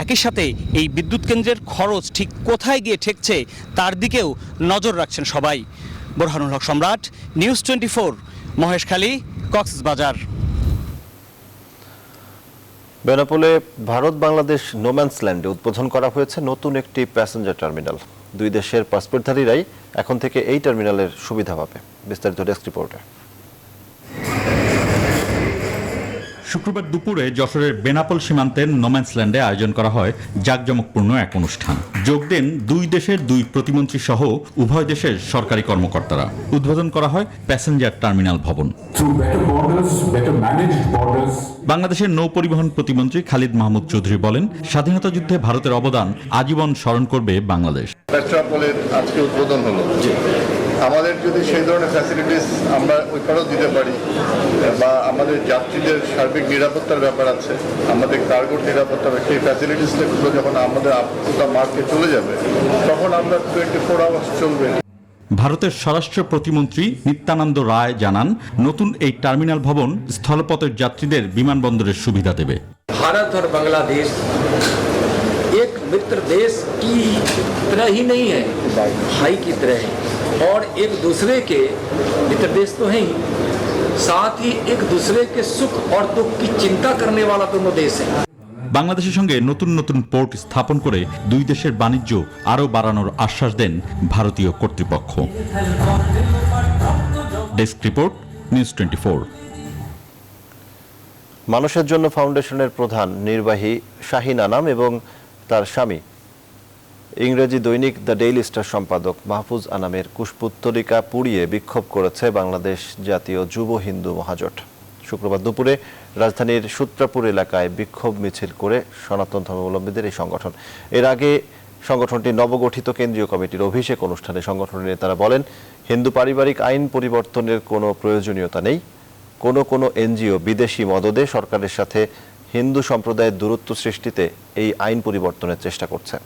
S3: একই সাথে এই বিদ্যুৎ কেন্দ্রের খরচ ঠিক কোথায় গিয়ে ঠেকছে তার দিকেও নজর রাখছেন সবাই। বোরহানুল হক সম্রাট, নিউজ 24, মহেশখালী, কক্সবাজার।
S1: বেনাপোলে ভারত বাংলাদেশ নোম্যান্সল্যান্ডে উদ্বোধন করা হয়েছে নতুন একটি প্যাসেঞ্জার টার্মিনাল। দুই দেশের পাসপোর্টধারীরাই এখন থেকে এই টার্মিনালের সুবিধা পাবে। বিস্তারিত ডেস্ক রিপোর্টে।
S10: শুক্রবার দুপুরে যশোরের বেনাপোল সীমান্তের নোম্যান্সল্যান্ডে আয়োজন করা হয় জাঁকজমকপূর্ণ এক অনুষ্ঠান। যোগ দেন দুই দেশের দুই প্রতিমন্ত্রী সহ উভয় দেশের সরকারি কর্মকর্তারা। উদ্বোধন করা হয় প্যাসেঞ্জার টার্মিনাল ভবন। বাংলাদেশের নৌ পরিবহন প্রতিমন্ত্রী খালিদ মাহমুদ চৌধুরী বলেন, স্বাধীনতা যুদ্ধে ভারতের অবদান আজীবন স্মরণ করবে বাংলাদেশ।
S26: পেট্রাপোলের আজকে উদ্বোধন হলো, আমাদের যদি সেই ধরনের ফ্যাসিলিটিস আমরা ওইখানেও দিতে পারি, বা আমাদের যাত্রীদের সার্বিক নিরাপত্তার ব্যাপার আছে, আমাদের কার্গোর নিরাপত্তা, সেই ফ্যাসিলিটিসগুলো যখন আমাদের পুরো মার্কে চলে যাবে তখন আমরা 24 আওয়ার্স চলবে।
S10: ভারতের স্বরাষ্ট্র প্রতিমন্ত্রী নিত্যানন্দ রায় জানান, নতুন এই টার্মিনাল ভবন স্থলপথের যাত্রীদের বিমানবন্দরের সুবিধা দেবে।
S27: भारत और बांग्लादेश एक मित्र देश की तरह ही नहीं है, भाई की तरह है, और एक दूसरे के मित्र देश तो हैं ही, साथ ही एक दूसरे के सुख और दुख की चिंता करने वाला दोनों देश है।
S10: বাংলাদেশের সঙ্গে নতুন নতুন পোর্ট স্থাপন করে দুই দেশের বাণিজ্য আরও বাড়ানোর আশ্বাস দেন ভারতীয় কর্তৃপক্ষ। Desk report, news 24।
S1: মানুষের জন্য ফাউন্ডেশনের প্রধান নির্বাহী শাহিন আনাম এবং তার স্বামী ইংরেজি দৈনিক দ্য ডেইলি স্টার সম্পাদক মাহফুজ আনামের কুশপুত্তলিকা পুড়িয়ে বিক্ষোভ করেছে বাংলাদেশ জাতীয় যুব হিন্দু মহাজোট। শুক্রবার দুপুরে রাজধানীর সূত্রাপুর এলাকায় বিক্ষোভ মিছিল করে সনাতন ধর্মাবলম্বীদের এই সংগঠন। এর আগে সংগঠনটি নবগঠিত কেন্দ্রীয় কমিটির অভিষেক অনুষ্ঠানে সংগঠনের নেতারা বলেন, হিন্দু পারিবারিক আইন পরিবর্তনের কোনো প্রয়োজনীয়তা নেই। কোনো এনজিও বিদেশি মদদে সরকারের সাথে হিন্দু সম্প্রদায়ের দূরত্ব সৃষ্টিতে এই আইন পরিবর্তনের চেষ্টা করছে।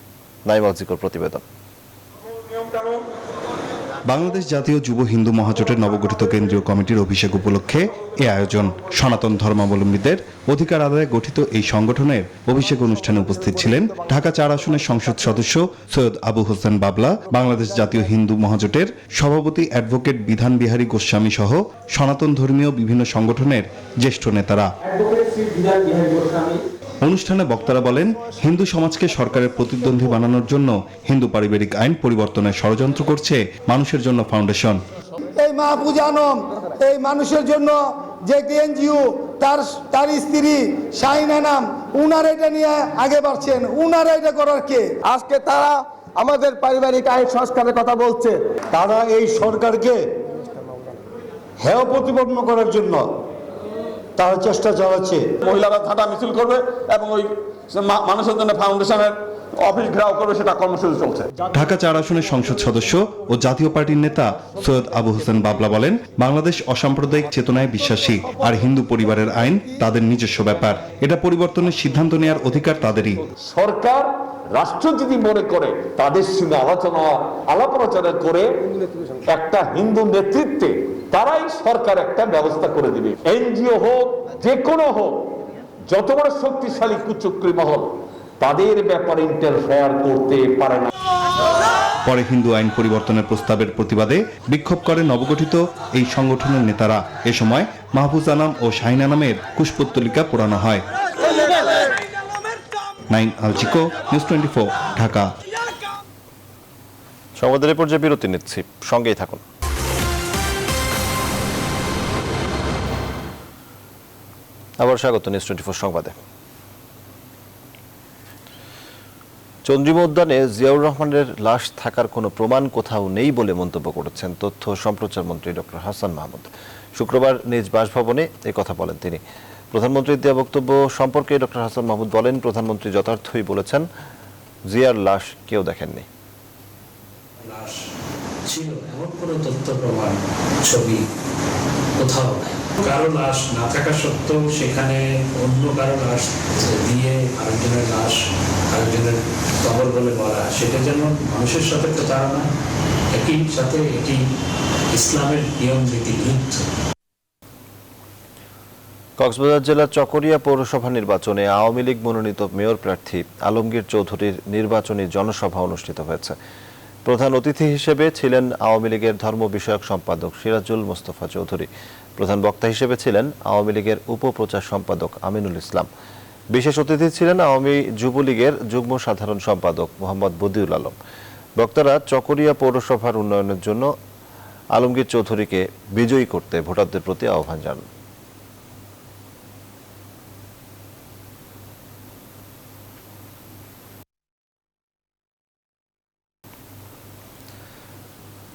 S1: নাইমুল জিকর প্রতিবেদন।
S28: বাংলাদেশ জাতীয় যুব হিন্দু মহাজোটের নবগঠিত কেন্দ্রীয় কমিটির অভিষেক উপলক্ষে এ আয়োজন। সনাতন ধর্মাবলম্বীদের অধিকার আদায়ে গঠিত এই সংগঠনের অভিষেক অনুষ্ঠানে উপস্থিত ছিলেন ঢাকা 4 আসনের সংসদ সদস্য সৈয়দ আবু হোসেন বাবলা, বাংলাদেশ জাতীয় হিন্দু মহাজোটের সভাপতি অ্যাডভোকেট বিধান বিহারী গোস্বামী সহ সনাতন ধর্মীয় বিভিন্ন সংগঠনের জ্যেষ্ঠ নেতারা। অনুষ্ঠানে বক্তারা বলেন, হিন্দু সমাজকে সরকারের প্রতিদ্বন্দ্বী বানানোর জন্য হিন্দু পারিবারিক আইন পরিবর্তনের ষড়যন্ত্র করছে মানুষের জন্য ফাউন্ডেশন।
S29: এই মাহফুজ আনাম এই মানুষের জন্য যে এনজিও, তার স্ত্রী শাহিন আনাম উনারা এটা নিয়ে আগে বাড়ছেন, উনারা এটা করার কে? আজকে তারা আমাদের পারিবারিক আইন সংস্কারের কথা বলছে। তারা এই সরকারকে হেয় প্রতিপন্ন করার জন্য তারা চেষ্টা চালাচ্ছে।
S6: মহিলারা ধাঁধা মিছিল করবে এবং ওই মানুষের জন্য ফাউন্ডেশনের অফিস ঘেরাও করবে, সেটা কর্মসূচি চলছে।
S28: ঢাকা 4 আসনের সংসদ সদস্য ও জাতীয় পার্টির নেতা সৈয়দ আবু হোসেন বাবলা বলেন, বাংলাদেশ অসাম্প্রদায়িক চেতনায় বিশ্বাসী, আর হিন্দু পরিবারের আইন তাদের নিজস্ব ব্যাপার। এটা পরিবর্তনের সিদ্ধান্ত নেওয়ার অধিকার তাদেরই।
S6: সরকার রাষ্ট্র যদি মনে করে তাদের সঙ্গে আলাপ আলোচনা করে একটা হিন্দু নেতৃত্বে তারাই সরকার একটা ব্যবস্থা করে দিবে। এনজিও হোক, যে কোনো হোক, যত বড় শক্তিশালী কুচক্রী মহল তাদের ব্যাপারে ইন্টারফেয়ার করতে পারে না।
S28: পরে হিন্দু আইন পরিবর্তনের প্রস্তাবের প্রতিবাদে বিক্ষোভ করে নবগঠিত এই সংগঠনের নেতারা। এ সময় মাহফুজ আনাম ও শাহিনা নামের কুশপুত্তলিকা পোড়ানো হয়। নাইম আলচিকো, নিউজ 24, ঢাকা।
S1: সংবাদের এই পর্যায়ে বিরতি নিচ্ছি, সঙ্গেই থাকুন। আবার স্বাগত নিউজ 24 সংবাদে। চন্দ্রিমা উদ্যানে জিয়াউর রহমানের লাশ থাকার কোনো প্রমাণ কোথাও নেই বলে মন্তব্য করেছেন তথ্য সম্প্রচার মন্ত্রী ডক্টর হাসান মাহমুদ। শুক্রবার নিজ বাসভবনে কথা বলেন তিনি। প্রধানমন্ত্রীর দেওয়া বক্তব্য সম্পর্কে ডক্টর হাসান মাহমুদ বলেন, প্রধানমন্ত্রী যথার্থই বলেছেন, জিয়ার লাশ কেউ দেখেননি।
S8: লাশ ছিল এমন কোনো তথ্য প্রমাণ ছবি কোথাও নাই। কারো লাশ না থাকা সত্ত্বেও সেখানে অন্য কারো লাশ দিয়ে আরেকজনের লাশ আরেকজনের কবর বলে বলা, সেটা যেমন মানুষের সাথে প্রতারণা, একই সাথে এটি ইসলামের নিয়ম নীতি বিরুদ্ধ।
S1: কক্সবাজার জেলার চকরিয়া পৌরসভা নির্বাচনে আওয়ামী লীগ মনোনীত মেয়র প্রার্থী আলমগীর চৌধুরীর নির্বাচনী জনসভা অনুষ্ঠিত হয়েছে। প্রধান অতিথি হিসেবে ছিলেন আওয়ামী লীগের ধর্ম বিষয়ক সম্পাদক সিরাজুল মোস্তফা চৌধুরী। প্রধান বক্তা হিসেবে ছিলেন আওয়ামী লীগের উপপ্রচার সম্পাদক আমিনুল ইসলাম। বিশেষ অতিথি ছিলেন আওয়ামী যুবলীগের যুগ্ম সাধারণ সম্পাদক মোহাম্মদ বদিউল আলম। বক্তারা চকরিয়া পৌরসভার উন্নয়নের জন্য আলমগীর চৌধুরীকে বিজয়ী করতে ভোটারদের প্রতি আহ্বান জানান।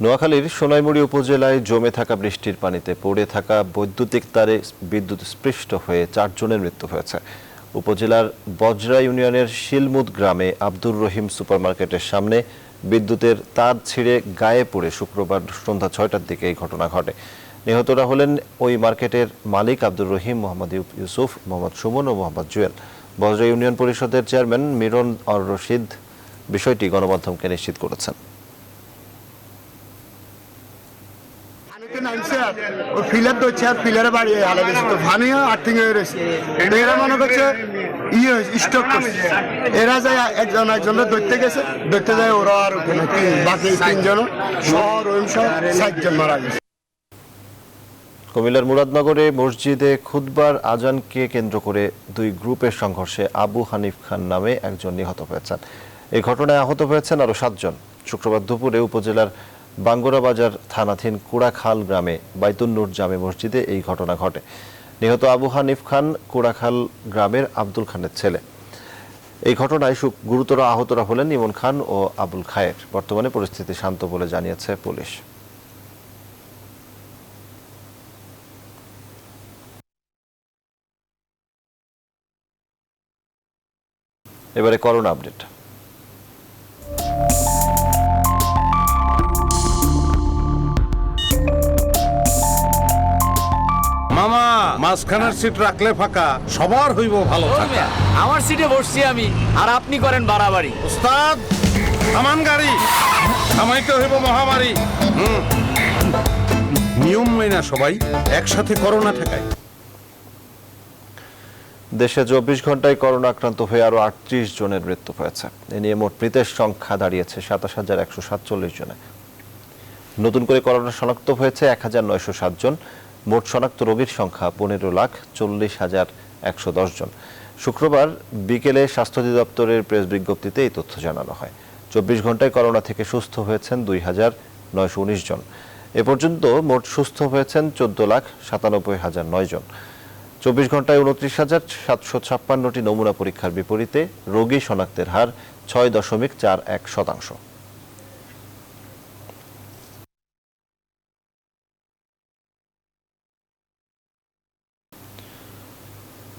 S1: নোয়াখালীর সোনাইমুড়ি উপজেলায় জমে থাকা বৃষ্টির পানিতে পড়ে থাকা বৈদ্যুতিক তারে বিদ্যুৎ স্পৃষ্ট হয়ে 4 জনের মৃত্যু হয়েছে। উপজেলার বজরা ইউনিয়নের শিলমুদ গ্রামে আব্দুর রহিম সুপারমার্কেটের সামনে বিদ্যুতের তার ছিঁড়ে গায়ে পড়ে শুক্রবার সন্ধ্যা 6টার দিকে এই ঘটনা ঘটে। নিহতরা হলেন ওই মার্কেটের মালিক আব্দুর রহিম, মোহাম্মদ ইউসুফ, মোহাম্মদ সুমন ও মোহাম্মদ জুয়েল। বজরা ইউনিয়ন পরিষদের চেয়ারম্যান মিরন আর রশিদ বিষয়টি গণমাধ্যমকে নিশ্চিত করেছেন।
S29: এরা যায় একজন ধরতে গেছে, ধরতে যায় ওরা আর বাকি 3 জন শহর 7 জন মারা গেছে।
S1: কুমিল্লার মুরাদনগরে মসজিদে খুতবার আজানকে কেন্দ্র করে 2 গ্রুপের সংঘর্ষে আবু হানিফ খান নামে একজন নিহত হয়েছেন। এই ঘটনায় আহত হয়েছেন আরও 7 জন। শুক্রবার দুপুরে উপজেলার বাঙ্গুরা বাজার থানাধীন কুড়াখাল গ্রামে বাইতুন নূর জামে মসজিদে এই ঘটনা ঘটে। নিহত আবু হানিফ খান কুড়াখাল গ্রামের আব্দুল খানের ছেলে। এই ঘটনায় গুরুতর আহতরা হলেন ইমন খান ও আবুল খায়ের। বর্তমানে পরিস্থিতি শান্ত বলে জানিয়েছে পুলিশ। এবারে করোনা আপডেট।
S9: মামা, মাঝখানের সিট রাখলে ফাঁকা, সবার হইব ভালো থাকা।
S11: আমার সিটে বসছি আমি, আর আপনি করেন বাড়াবাড়ি।
S9: উস্তাদ, থামান গাড়ি, থামাইতে হইব মহামারী। নিয়ম মেনা সবাই একসাথে করোনা ঠেকায়।
S1: দেশে 24 ঘন্টায় করোনা আক্রান্ত হয়ে আরও 38 জনের মৃত্যু হয়েছে। এ নিয়ে মোট মৃতের সংখ্যা দাঁড়িয়েছে 27,147 জনে। নতুন করে করোনা শনাক্ত হয়েছে 1907 জন। মোট শনাক্ত রোগীর সংখ্যা 15,40,110 জন। শুক্রবার বিকেলে স্বাস্থ্য অধিদপ্তরের প্রেস বিজ্ঞপ্তিতে এই তথ্য জানানো হয়। 24 ঘন্টায় করোনা থেকে সুস্থ হয়েছেন 2,919 জন। এ পর্যন্ত মোট সুস্থ হয়েছেন 14,97,009 জন। 24 ঘন্টায় 29,756টি নমুনা পরীক্ষার বিপরীতে রোগী শনাক্তের হার 6.41%।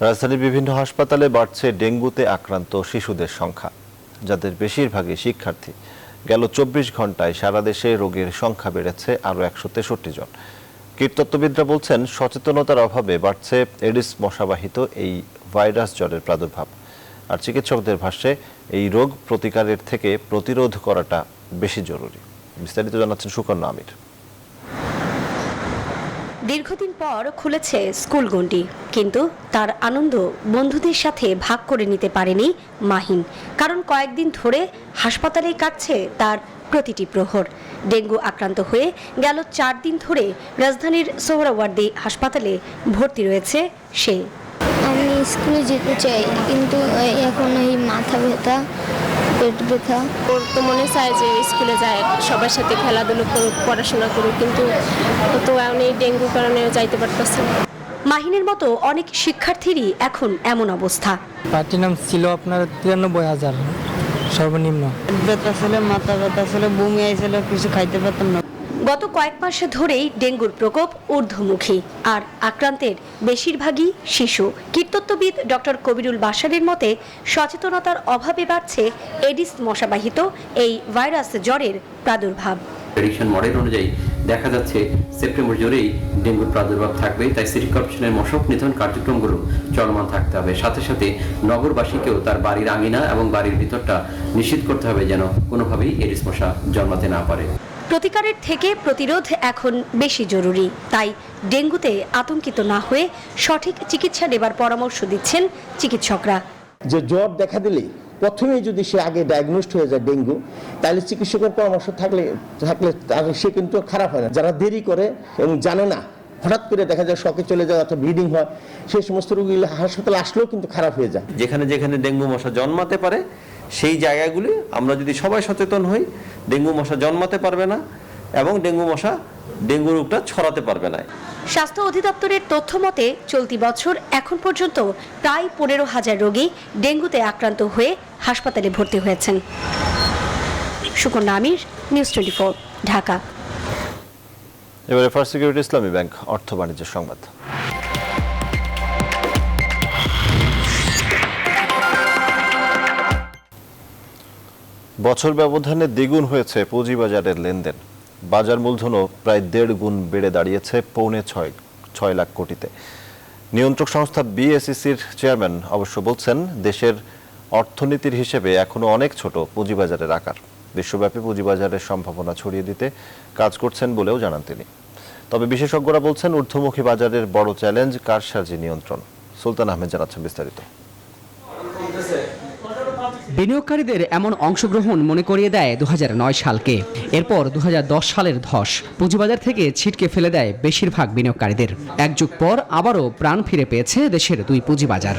S1: রাজধানীর বিভিন্ন হাসপাতালে বাড়ছে ডেঙ্গুতে আক্রান্ত শিশুদের সংখ্যা, যাদের বেশিরভাগই শিক্ষার্থী। গেল 24 ঘন্টায় সারা দেশে রোগীর সংখ্যা বেড়েছে আরও 163 জন। কীটতত্ত্ববিদরা বলছেন, সচেতনতার অভাবে বাড়ছে এডিস মশাবাহিত এই ভাইরাস জ্বরের প্রাদুর্ভাব। আর চিকিৎসকদের ভাষ্যে এই রোগ প্রতিকারের থেকে প্রতিরোধ করাটা বেশি জরুরি। বিস্তারিত জানাচ্ছেন সুকন্যা আমির।
S12: দীর্ঘদিন পর খুলেছে স্কুল গণ্ডি, কিন্তু তার আনন্দ বন্ধুদের সাথে ভাগ করে নিতে পারেনি মাহিন। কারণ কয়েকদিন ধরে হাসপাতালেই কাটছে তার প্রতিটি প্রহর। ডেঙ্গু আক্রান্ত হয়ে গেল 4 দিন ধরে রাজধানীর সোহরাওয়ার্দী হাসপাতালে ভর্তি রয়েছে সে।
S13: আমি স্কুলে যেতে চাই, কিন্তু এখন এই মাথা ব্যথা, পেট ব্যথা।
S14: ওর তো মনে চায় যে স্কুলে যায়, সবার সাথে খেলাধুলো করুক, পড়াশোনা করুক, কিন্তু ও তো এখন এই ডেঙ্গুর কারণে যাইতে পারতেছে না।
S12: মাহিনের মতো অনেক শিক্ষার্থীরই এখন এমন অবস্থা।
S15: প্লাটিনাম ছিল আপনার 93,000 সর্বনিম্ন।
S16: ব্যথা ছিল, মাথা ব্যথা ছিল, বমি আইছিল, কিছু খাইতে পারতাম না।
S12: গত কয়েক মাস ধরেই ডেঙ্গুর প্রকোপ ঊর্ধ্বমুখী, আর আক্রান্তের বেশিরভাগই শিশু। কীটতত্ত্ববিদ ডক্টর কবিরুল বাশারের মতে, সচেতনতার অভাবে বাড়ছে এডিস মশাবাহিত এই ভাইরাস জ্বরের প্রাদুর্ভাব।
S17: প্রেডিকশন মডেল অনুযায়ী দেখা যাচ্ছে সেপ্টেম্বর জুড়েই ডেঙ্গুর প্রাদুর্ভাব থাকবে, তাই সিটি কর্পোরেশনের মশক নিধন কার্যক্রমগুলো চলমান থাকতে হবে। সাথে সাথে নগরবাসীকেও তার বাড়ির আঙিনা এবং বাড়ির ভিতরটা নিশ্চিত করতে হবে যেন কোনোভাবেই এডিস মশা জন্মাতে না পারে।
S12: প্রতিকারের থেকে প্রতিরোধ এখন বেশি জরুরি, তাই ডেঙ্গুতে আতঙ্কিত না হয়ে সঠিক চিকিৎসা নেবার পরামর্শ দিচ্ছেন চিকিৎসকরা।
S19: যে জ্বর দেখা দিলে প্রথমেই যদি সে আগে ডায়াগনোসড হয়ে যায় ডেঙ্গু, তাহলে চিকিৎসকের পরামর্শ থাকলে সে কিন্তু খারাপ হয় না। যারা দেরি করে এবং জানে না, হঠাৎ করে দেখা যায় শকে চলে যায় অথবা ব্লিডিং হয়, সেই সমস্ত রোগীগুলো হাসপাতালে আসলেও কিন্তু খারাপ হয়ে যায়।
S20: যেখানে যেখানে ডেঙ্গু মশা জন্মাতে পারে সেই জায়গাগুলি আমরা যদি সবাই সচেতন হই, ডেঙ্গু মশা জন্মাতে পারবে না এবং ডেঙ্গু রোগটা ছড়াতে পারবে না।
S12: স্বাস্থ্য অধিদপ্তরের তথ্য মতে চলতি বছর এখন পর্যন্ত প্রায় 15,000 রোগী ডেঙ্গুতে আক্রান্ত হয়ে হাসপাতালে ভর্তি হয়েছেন। সুকন্যা আমির, নিউজ 24, ঢাকা।
S1: এবারে ফার্স্ট সিকিউরিটি ইসলামী ব্যাংক অর্থ বাণিজ্য সংবাদ। বছর ব্যবধানে দ্বিগুণ হয়েছে পুঁজিবাজারের লেনদেন। বাজার মূলধনও প্রায় 1.5 গুণ বেড়ে দাঁড়িয়েছে 6.6 লাখ কোটিতে। নিয়ন্ত্রক সংস্থা বিএসইসির চেয়ারম্যান অবশ্য বলছেন, দেশের অর্থনীতির হিসেবে এখনো অনেক ছোট পুঁজিবাজারের আকার। বিশ্বব্যাপী পুঁজিবাজারের সম্ভাবনা ছড়িয়ে দিতে কাজ করছেন বলেও জানান তিনি। তবে বিশেষজ্ঞরা বলছেন, ঊর্ধ্বমুখী বাজারের বড় চ্যালেঞ্জ কারসাজি নিয়ন্ত্রণ। সুলতান আহমেদ জানাচ্ছেন বিস্তারিত।
S21: বিনিয়োগকারীদের এমন অংশগ্রহণ মনে করিয়ে দেয় 2009 সালকে। এরপর 2010 সালের ধস পুঁজিবাজার থেকে ছিটকে ফেলে দেয় বেশিরভাগ বিনিয়োগকারীদের। এক যুগ পর আবারও প্রাণ ফিরে পেয়েছে দেশের 2 পুঁজিবাজার।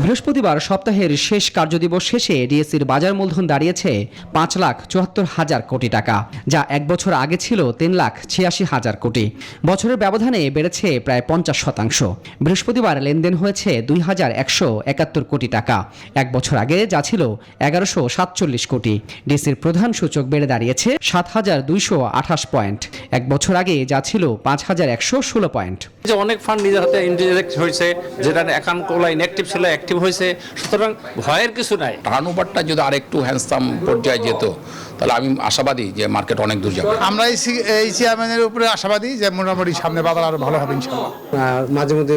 S21: বৃহস্পতিবার সপ্তাহের শেষ কার্যদিবস শেষে ডিএসসির বাজার মূলধন দাঁড়িয়েছে 5,74,000 কোটি টাকা, যা এক বছর আগে ছিল 3,86,000 কোটি। বছরের ব্যবধানে বেড়েছে প্রায় 50%। বৃহস্পতিবার লেনদেন হয়েছে 2,171 কোটি টাকা, এক বছর আগে যা ছিল 1,147 কোটি। ডিএসসির প্রধান সূচক বেড়ে দাঁড়িয়েছে 7,228 পয়েন্ট, এক বছর আগে যা ছিল 5,116 পয়েন্ট।
S7: অনেক ফান্ড নিজের হাতে ইনজেক্ট হয়েছে, যেটা অ্যাকাউন্টগুলো ইনঅ্যাক্টিভ ছিল অ্যাক্টিভ হয়েছে, সুতরাং ভয়ের কিছু নাই।
S24: টার্নওভারটা যদি আরেকটু হ্যান্ডসাম পর্যায়ে যেত, তাহলে আমি আশাবাদী যে মার্কেট অনেক দূর যাবে।
S30: আমরা এই চেয়ারম্যানের উপরে আশাবাদী যে মোটামুটি সামনে বাজার আরো ভালো হবে ইনশাআল্লাহ।
S31: মাঝে মধ্যে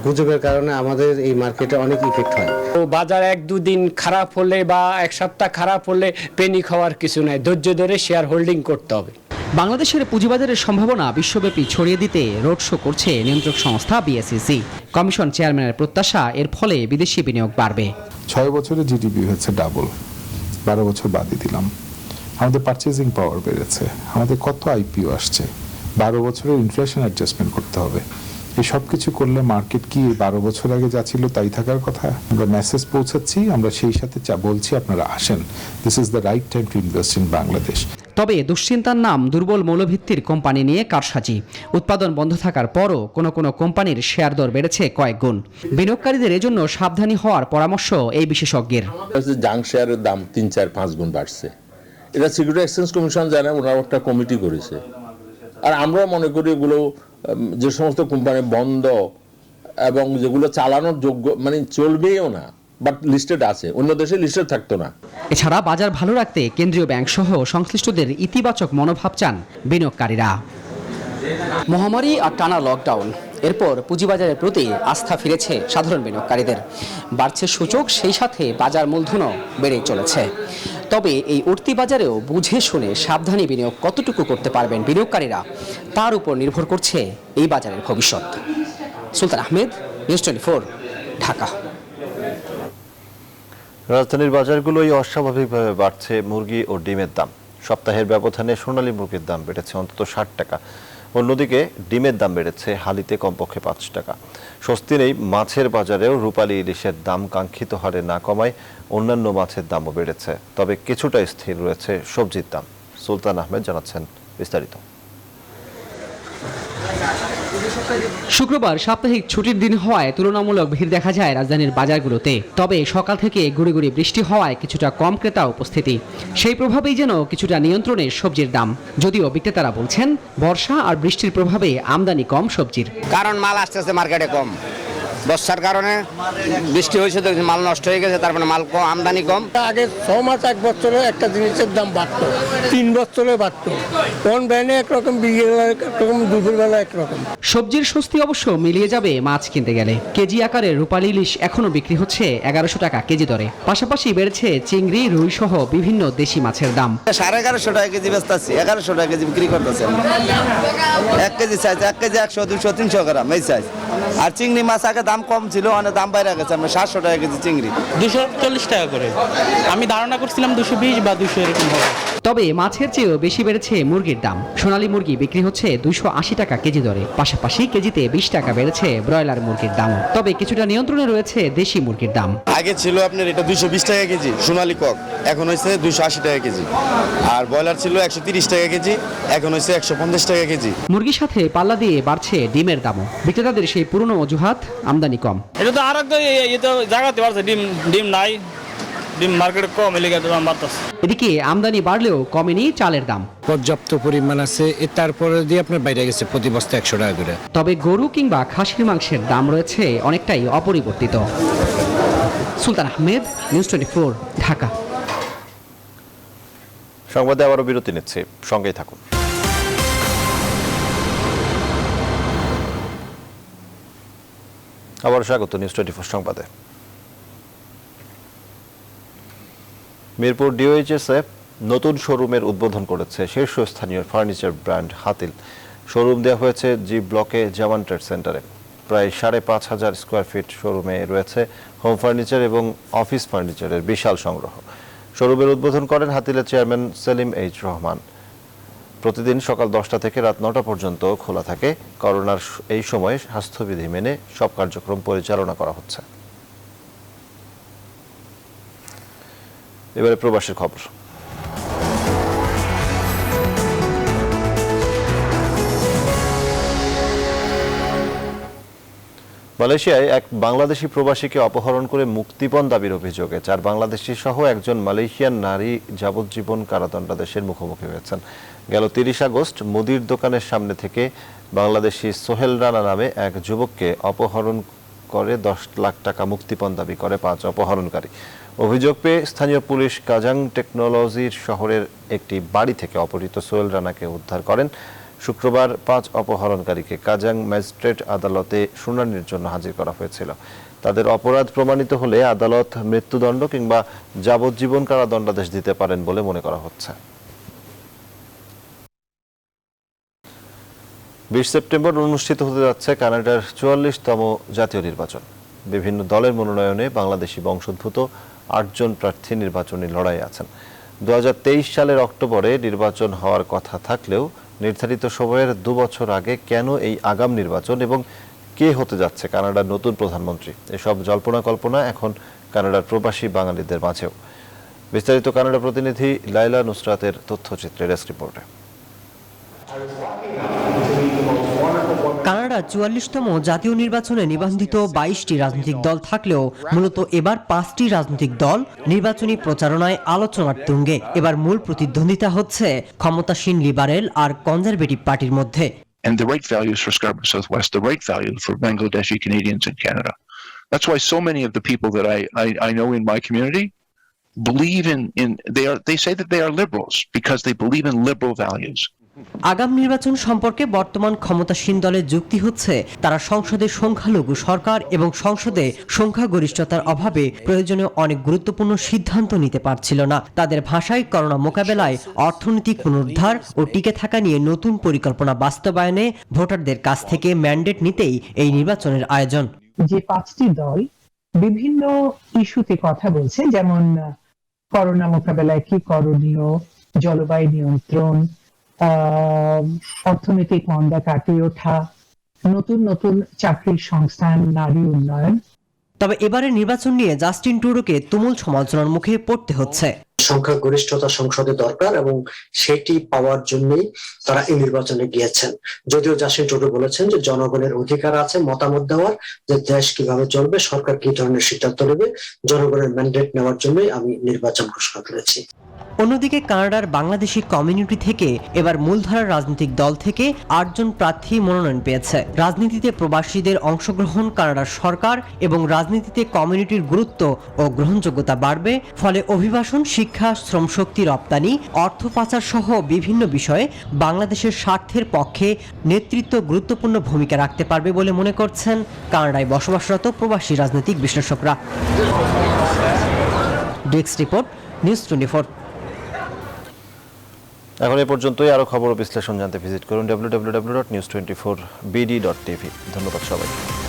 S31: গুজবের কারণে আমাদের এই মার্কেটে অনেক ইফেক্ট হয়।
S14: বাজার 1-2 দিন খারাপ হলে বা এক সপ্তাহ খারাপ হলে পেনিক হওয়ার কিছু নাই, ধৈর্য ধরে শেয়ার হোল্ডিং করতে হবে।
S21: বাংলাদেশের পুঁজিবাজারের সম্ভাবনা বিশ্বব্যাপী ছড়িয়ে দিতে রোড শো করছে নিয়ন্ত্রক সংস্থা বিএসইসি। কমিশন চেয়ারম্যানের প্রত্যাশা, এর ফলে বিদেশি বিনিয়োগ বাড়বে।
S32: 6 বছরে জিডিপি হচ্ছে ডাবল, 12 বছর বাদই দিলাম। আমাদের পারচেজিং পাওয়ার বেড়েছে, আমাদের কত আইপিও আসছে, 12 বছরের ইনফ্লেশন অ্যাডজাস্টমেন্ট করতে হবে। এই সব কিছু করলে মার্কেট কি 12 বছর আগে যা ছিল তাই থাকার কথা? আমরা মেসেজ পৌঁছাচ্ছি, আমরা সেই সাথে বলছি আপনারা আসেন, this is the right time to invest in Bangladesh.
S21: তবে দুশ্চিন্তার নাম দুর্বল মৌলভিত্তির কোম্পানি নিয়ে কারসাজি। উৎপাদন বন্ধ থাকার পরও কোনো কোনো কোম্পানির শেয়ার দর বেড়েছে কয়েক গুণ। বিনিয়োগকারীদের এজন্য সাবধানী হওয়ার পরামর্শ এই বিশেষজ্ঞের।
S2: জাং শেয়ারের দাম 3-4-5 গুণ বাড়ছে। এটা সিকিউরিটি এক্সচেঞ্জ কমিশন জানে, ওনারা একটা কমিটি করেছে। আর আমরাও মনে করি এগুলো যে সমস্ত কোম্পানি বন্ধ এবং যেগুলো চালানোর যোগ্য মানে চলবেও না, বাট লিস্টেড আছে, অন্য দেশে লিস্টেড থাকতো না।
S21: এছাড়া বাজার ভালো রাখতে কেন্দ্রীয় ব্যাংক সহ সংশ্লিষ্টদের ইতিবাচক মনোভাব চান বিনিয়োগকারীরা। মহামারী আর টানা লকডাউন, এরপর পুঁজিবাজারের প্রতি আস্থা ফিরেছে সাধারণ বিনিয়োগকারীদের। বাড়ছে সূচক, সেই সাথে বাজার মূলধনও বেড়ে চলেছে। তবে এই উঠতি বাজারেও বুঝে শুনে সাবধানী বিনিয়োগ কতটুকু করতে পারবেন বিনিয়োগকারীরা, তার উপর নির্ভর করছে এই বাজারের ভবিষ্যৎ। সুলতান আহমেদ, নিউজ 24, ঢাকা।
S1: রাজধানীর বাজারগুলোই অস্বাভাবিকভাবে বাড়ছে মুরগি ও ডিমের দাম। সপ্তাহের ব্যবধানে সোনালী মুরগির দাম বেড়েছে অন্তত 60 টাকা। অন্যদিকে ডিমের দাম বেড়েছে হালিতে কমপক্ষে 5 টাকা। স্বস্তি নেই মাছের বাজারেও। রূপালী ইলিশের দাম কাঙ্ক্ষিত হারে না কমায় অন্যান্য মাছের দামও বেড়েছে। তবে কিছুটা স্থির রয়েছে সবজির দাম। সুলতান আহমেদ জানাচ্ছেন বিস্তারিত।
S21: শুক্রবার সাপ্তাহিক ছুটির দিন হওয়ায় তুলনামূলক ভিড় দেখা যায় রাজধানীর বাজারগুলোতে। তবে সকাল থেকে গুঁড়ি গুঁড়ি বৃষ্টি হওয়ায় কিছুটা কম ক্রেতা উপস্থিতি। সেই প্রভাবেই যেন কিছুটা নিয়ন্ত্রণে সবজির দাম, যদিও বিক্রেতারা বলছেন বর্ষা আর বৃষ্টির প্রভাবে আমদানি কম সবজির।
S3: কারণ মাল আসতেছে মার্কেটে কম, বর্ষার কারণে বৃষ্টি হয়েছে তো মাল নষ্ট হয়ে গেছে, তারপরে মাল কম, আমদানি কম।
S4: আগে 6 মাস 1 বছরে একটা জিনিসের দাম বাড়তো, 3 বছরে বাড়তো। কোন ব্যানে একরকম, বিকেলবেলা একরকম, দুপুরবেলা একরকম।
S21: সবজির স্বস্তি অবশ্য মিলিয়ে যাবে মাছ কিনতে গেলে। কেজি আকারে রূপালী ইলিশ এখনো বিক্রি হচ্ছে 1100 টাকা কেজি দরে। পাশাপাশি বেড়েছে চিংড়ি, রুই সহ বিভিন্ন দেশি মাছের দাম।
S3: 1150 টাকা কেজি বেচতেছি, 1100 টাকা কেজি বিক্রি করতেছি। 1 কেজি সাইজ, 1 কেজি 100, 200, 300 গ্রাম এই সাইজ। আর চিংড়ি মাছ আগে দাম কম ছিল, অনেক দাম বাইরে গেছে। আমরা 700 টাকা কেজি চিংড়ি,
S5: 240 টাকা করে। আমি ধারণা করছিলাম 220 বা 200 এরকম হবে।
S21: তবে মাছের চেয়েও বেশি বেড়েছে মুরগির দাম। সোনালী মুরগি বিক্রি হচ্ছে 280 টাকা কেজি দরে। পাশাপাশি কেজিতে 20 টাকা বেড়েছে ব্রয়লার মুরগির দাম। তবে কিছুটা নিয়ন্ত্রণে রয়েছে দেশি মুরগির দাম।
S3: আগে ছিল আপনার এটা 220 টাকা কেজি সোনালী কক, এখন হয়েছে 280 টাকা কেজি। আর ব্রয়লার ছিল 130 টাকা কেজি, এখন হয়েছে 150 টাকা কেজি।
S21: মুরগির সাথে পাল্লা দিয়ে বাড়ছে ডিমের দামও। বিক্রেতাদের সেই পুরনো অজুহাত আমদানি কম।
S5: এটা তো আর একটা জায়গাতে বাড়ছে, ডিম নাই, ডিম মার্কেটে কম, এলাকায় দাম বাড়তেছে।
S21: এদিকে আমদানি বাড়লেও কমেনি চালের দাম।
S31: পর্যাপ্ত পরিমাণ আছে, তারপরে দিয়ে আপনার বাইরে গেছে প্রতি বস্তা 100 টাকা করে।
S21: তবে গরু কিংবা খাসির মাংসের দাম রয়েছে অনেকটাই অপরিবর্তিত। সুলতান আহমেদ, নিউজ 24, ঢাকা।
S1: সংবাদে আবারও বিরতি নিচ্ছে, সঙ্গেই থাকুন। আবার স্বাগত নিউজ 24 সংবাদে। মিরপুর ডিওএইচএসএ নতুন শোরুমের উদ্বোধন করেছে শীর্ষস্থানীয় ফার্নিচার ব্র্যান্ড হাতিল। শোরুম দেওয়া হয়েছে জি ব্লকে জামান ট্রেড সেন্টারে। প্রায় 5,500 স্কোয়ার ফিট শোরুমে রয়েছে হোম ফার্নিচার এবং অফিস ফার্নিচারের বিশাল সংগ্রহ। শোরুমের উদ্বোধন করেন হাতিলের চেয়ারম্যান সেলিম এইচ রহমান। প্রতিদিন সকাল 10টা থেকে রাত 9টা পর্যন্ত খোলা থাকে। করোনার এই সময়ে স্বাস্থ্যবিধি মেনে সব কার্যক্রম পরিচালনা করা হচ্ছে। এবারে প্রবাসের খবর। মালয়েশিয়ায় এক বাংলাদেশি প্রবাসীকে অপহরণ করে মুক্তিপণ দাবির অভিযোগে 4 বাংলাদেশি সহ একজন মালয়েশিয়ান নারী যাবজ্জীবন কারাদণ্ডাদেশের মুখোমুখি হয়েছেন। গেল 30 আগস্ট মুদির দোকানের সামনে থেকে বাংলাদেশি সোহেল রানা নামে এক যুবককে অপহরণ করে 10 লাখ টাকা মুক্তিপণ দাবি করে 5 অপহরণকারী। অভিযোগ পেয়ে স্থানীয় পুলিশ কাজাং টেকনোলজির শহরের একটি বাড়ি থেকে অপহৃত সোহেল রানাকে উদ্ধার করেন। শুক্রবার 5 অপহরণকারীকে কাজাং ম্যাজিস্ট্রেট আদালতে শুনানির জন্য হাজির করা হয়েছিল। তাদের অপরাধ প্রমাণিত হলে আদালত মৃত্যুদণ্ড কিংবা যাবজ্জীবন কারাদণ্ডাদেশ দিতে পারেন বলে মনে করা হচ্ছে। 20 সেপ্টেম্বর অনুষ্ঠিত হতে যাচ্ছে কানাডার 44তম জাতীয় নির্বাচন। বিভিন্ন দলের মনোনয়নে বাংলাদেশি বংশোদ্ভূত 8 জন প্রার্থী নির্বাচনী লড়াইয়ে আছেন। 2023 সালের অক্টোবরে নির্বাচন হওয়ার কথা থাকলেও নির্ধারিত সময়ের 2 বছর আগে কেন এই আগাম নির্বাচন এবং কে হতে যাচ্ছে কানাডার নতুন প্রধানমন্ত্রী, এসব জল্পনা কল্পনা এখন কানাডার প্রবাসী বাঙালিদের মাঝেও। বিস্তারিত কানাডা প্রতিনিধি লাইলা নুসরাতের তথ্যচিত্রে ডেস্ক রিপোর্টে।
S6: কানাডা ৪৪তম জাতীয় নির্বাচনে নিবন্ধিত ২২টি রাজনৈতিক দল থাকলেও মূলত এবার ৫টি রাজনৈতিক দল নির্বাচনী প্রচারণায় আলোচনার তুঙ্গে। এবার মূল প্রতিদ্বন্দ্বিতা হচ্ছে ক্ষমতাসীন লিবারেল আর কনজারভেটিভ পার্টির মধ্যে।
S8: And the right values for Scarborough Southwest, the right value for Bangladeshi Canadians in Canada. That's why so many of the people that I know in my community believe they say that they are liberals because they believe in liberal values.
S6: আগাম নির্বাচন সম্পর্কে বর্তমান ক্ষমতাসীন দলের যুক্তি হচ্ছে তারা সংসদে সংখ্যালঘু সরকার এবং সংসদে সংখ্যাগরিষ্ঠতার অভাবে প্রয়োজনীয় অনেক গুরুত্বপূর্ণ সিদ্ধান্ত নিতে পারছিল না। তাদের ভাষায় করোনা মোকাবেলায় অর্থনৈতিক পুনরুদ্ধার ও টিকে থাকা নিয়ে নতুন পরিকল্পনা বাস্তবায়নে ভোটারদের কাছ থেকে ম্যান্ডেট নিতেই এই নির্বাচনের আয়োজন।
S10: যে 5টি দল বিভিন্ন ইস্যুতে কথা বলছে, যেমন করোনা মোকাবেলায় কি করণীয়, জলবায়ু নিয়ন্ত্রণ, অর্থনৈতিক মন্দা কাটিয়ে ওঠা, নতুন নতুন চাকরির সংস্থান, নারী উন্নয়ন।
S6: তবে এবারে নির্বাচন নিয়ে জাস্টিন ট্রুডোকে তুমুল সমালোচনার মুখে পড়তে হচ্ছে।
S11: সংখ্যাগরিষ্ঠতা সংসদে দরকার এবং সেটি পাওয়ার জন্যই তারা এই নির্বাচনে গিয়েছেন। যদিও জাস্টিন ট্রুডো বলেছেন যে জনগণের অধিকার আছে মতামত দেওয়ার, যে দেশ কিভাবে চলবে, সরকার কি ধরনের সিদ্ধান্ত নেবে, জনগণের ম্যান্ডেট নেওয়ার জন্যই আমি নির্বাচন ঘোষণা করেছি।
S6: অন্যদিকে কানাডার বাংলাদেশি কমিউনিটি থেকে এবার মূলধারার রাজনৈতিক দল থেকে 8 জন প্রার্থী মনোনয়ন পেয়েছে। রাজনীতিতে প্রবাসীদের অংশগ্রহণ কানাডার সরকার এবং রাজনীতিতে কমিউনিটির গুরুত্ব ও গ্রহণযোগ্যতা বাড়বে। ফলে অভিবাসন, শিক্ষা, শ্রমশক্তি রপ্তানি, অর্থ পাচার সহ বিভিন্ন বিষয়ে বাংলাদেশের স্বার্থের পক্ষে নেতৃত্ব গুরুত্বপূর্ণ ভূমিকা রাখতে পারবে বলে মনে করছেন কানাডায় বসবাসরত প্রবাসী রাজনৈতিক বিশ্লেষকরা। Desk report, news 24।
S1: এখন এই পর্যন্তই। আরও খবর ও বিশ্লেষণ জানতে ভিজিট করুন www.news24bd.tv। ধন্যবাদ সবাইকে।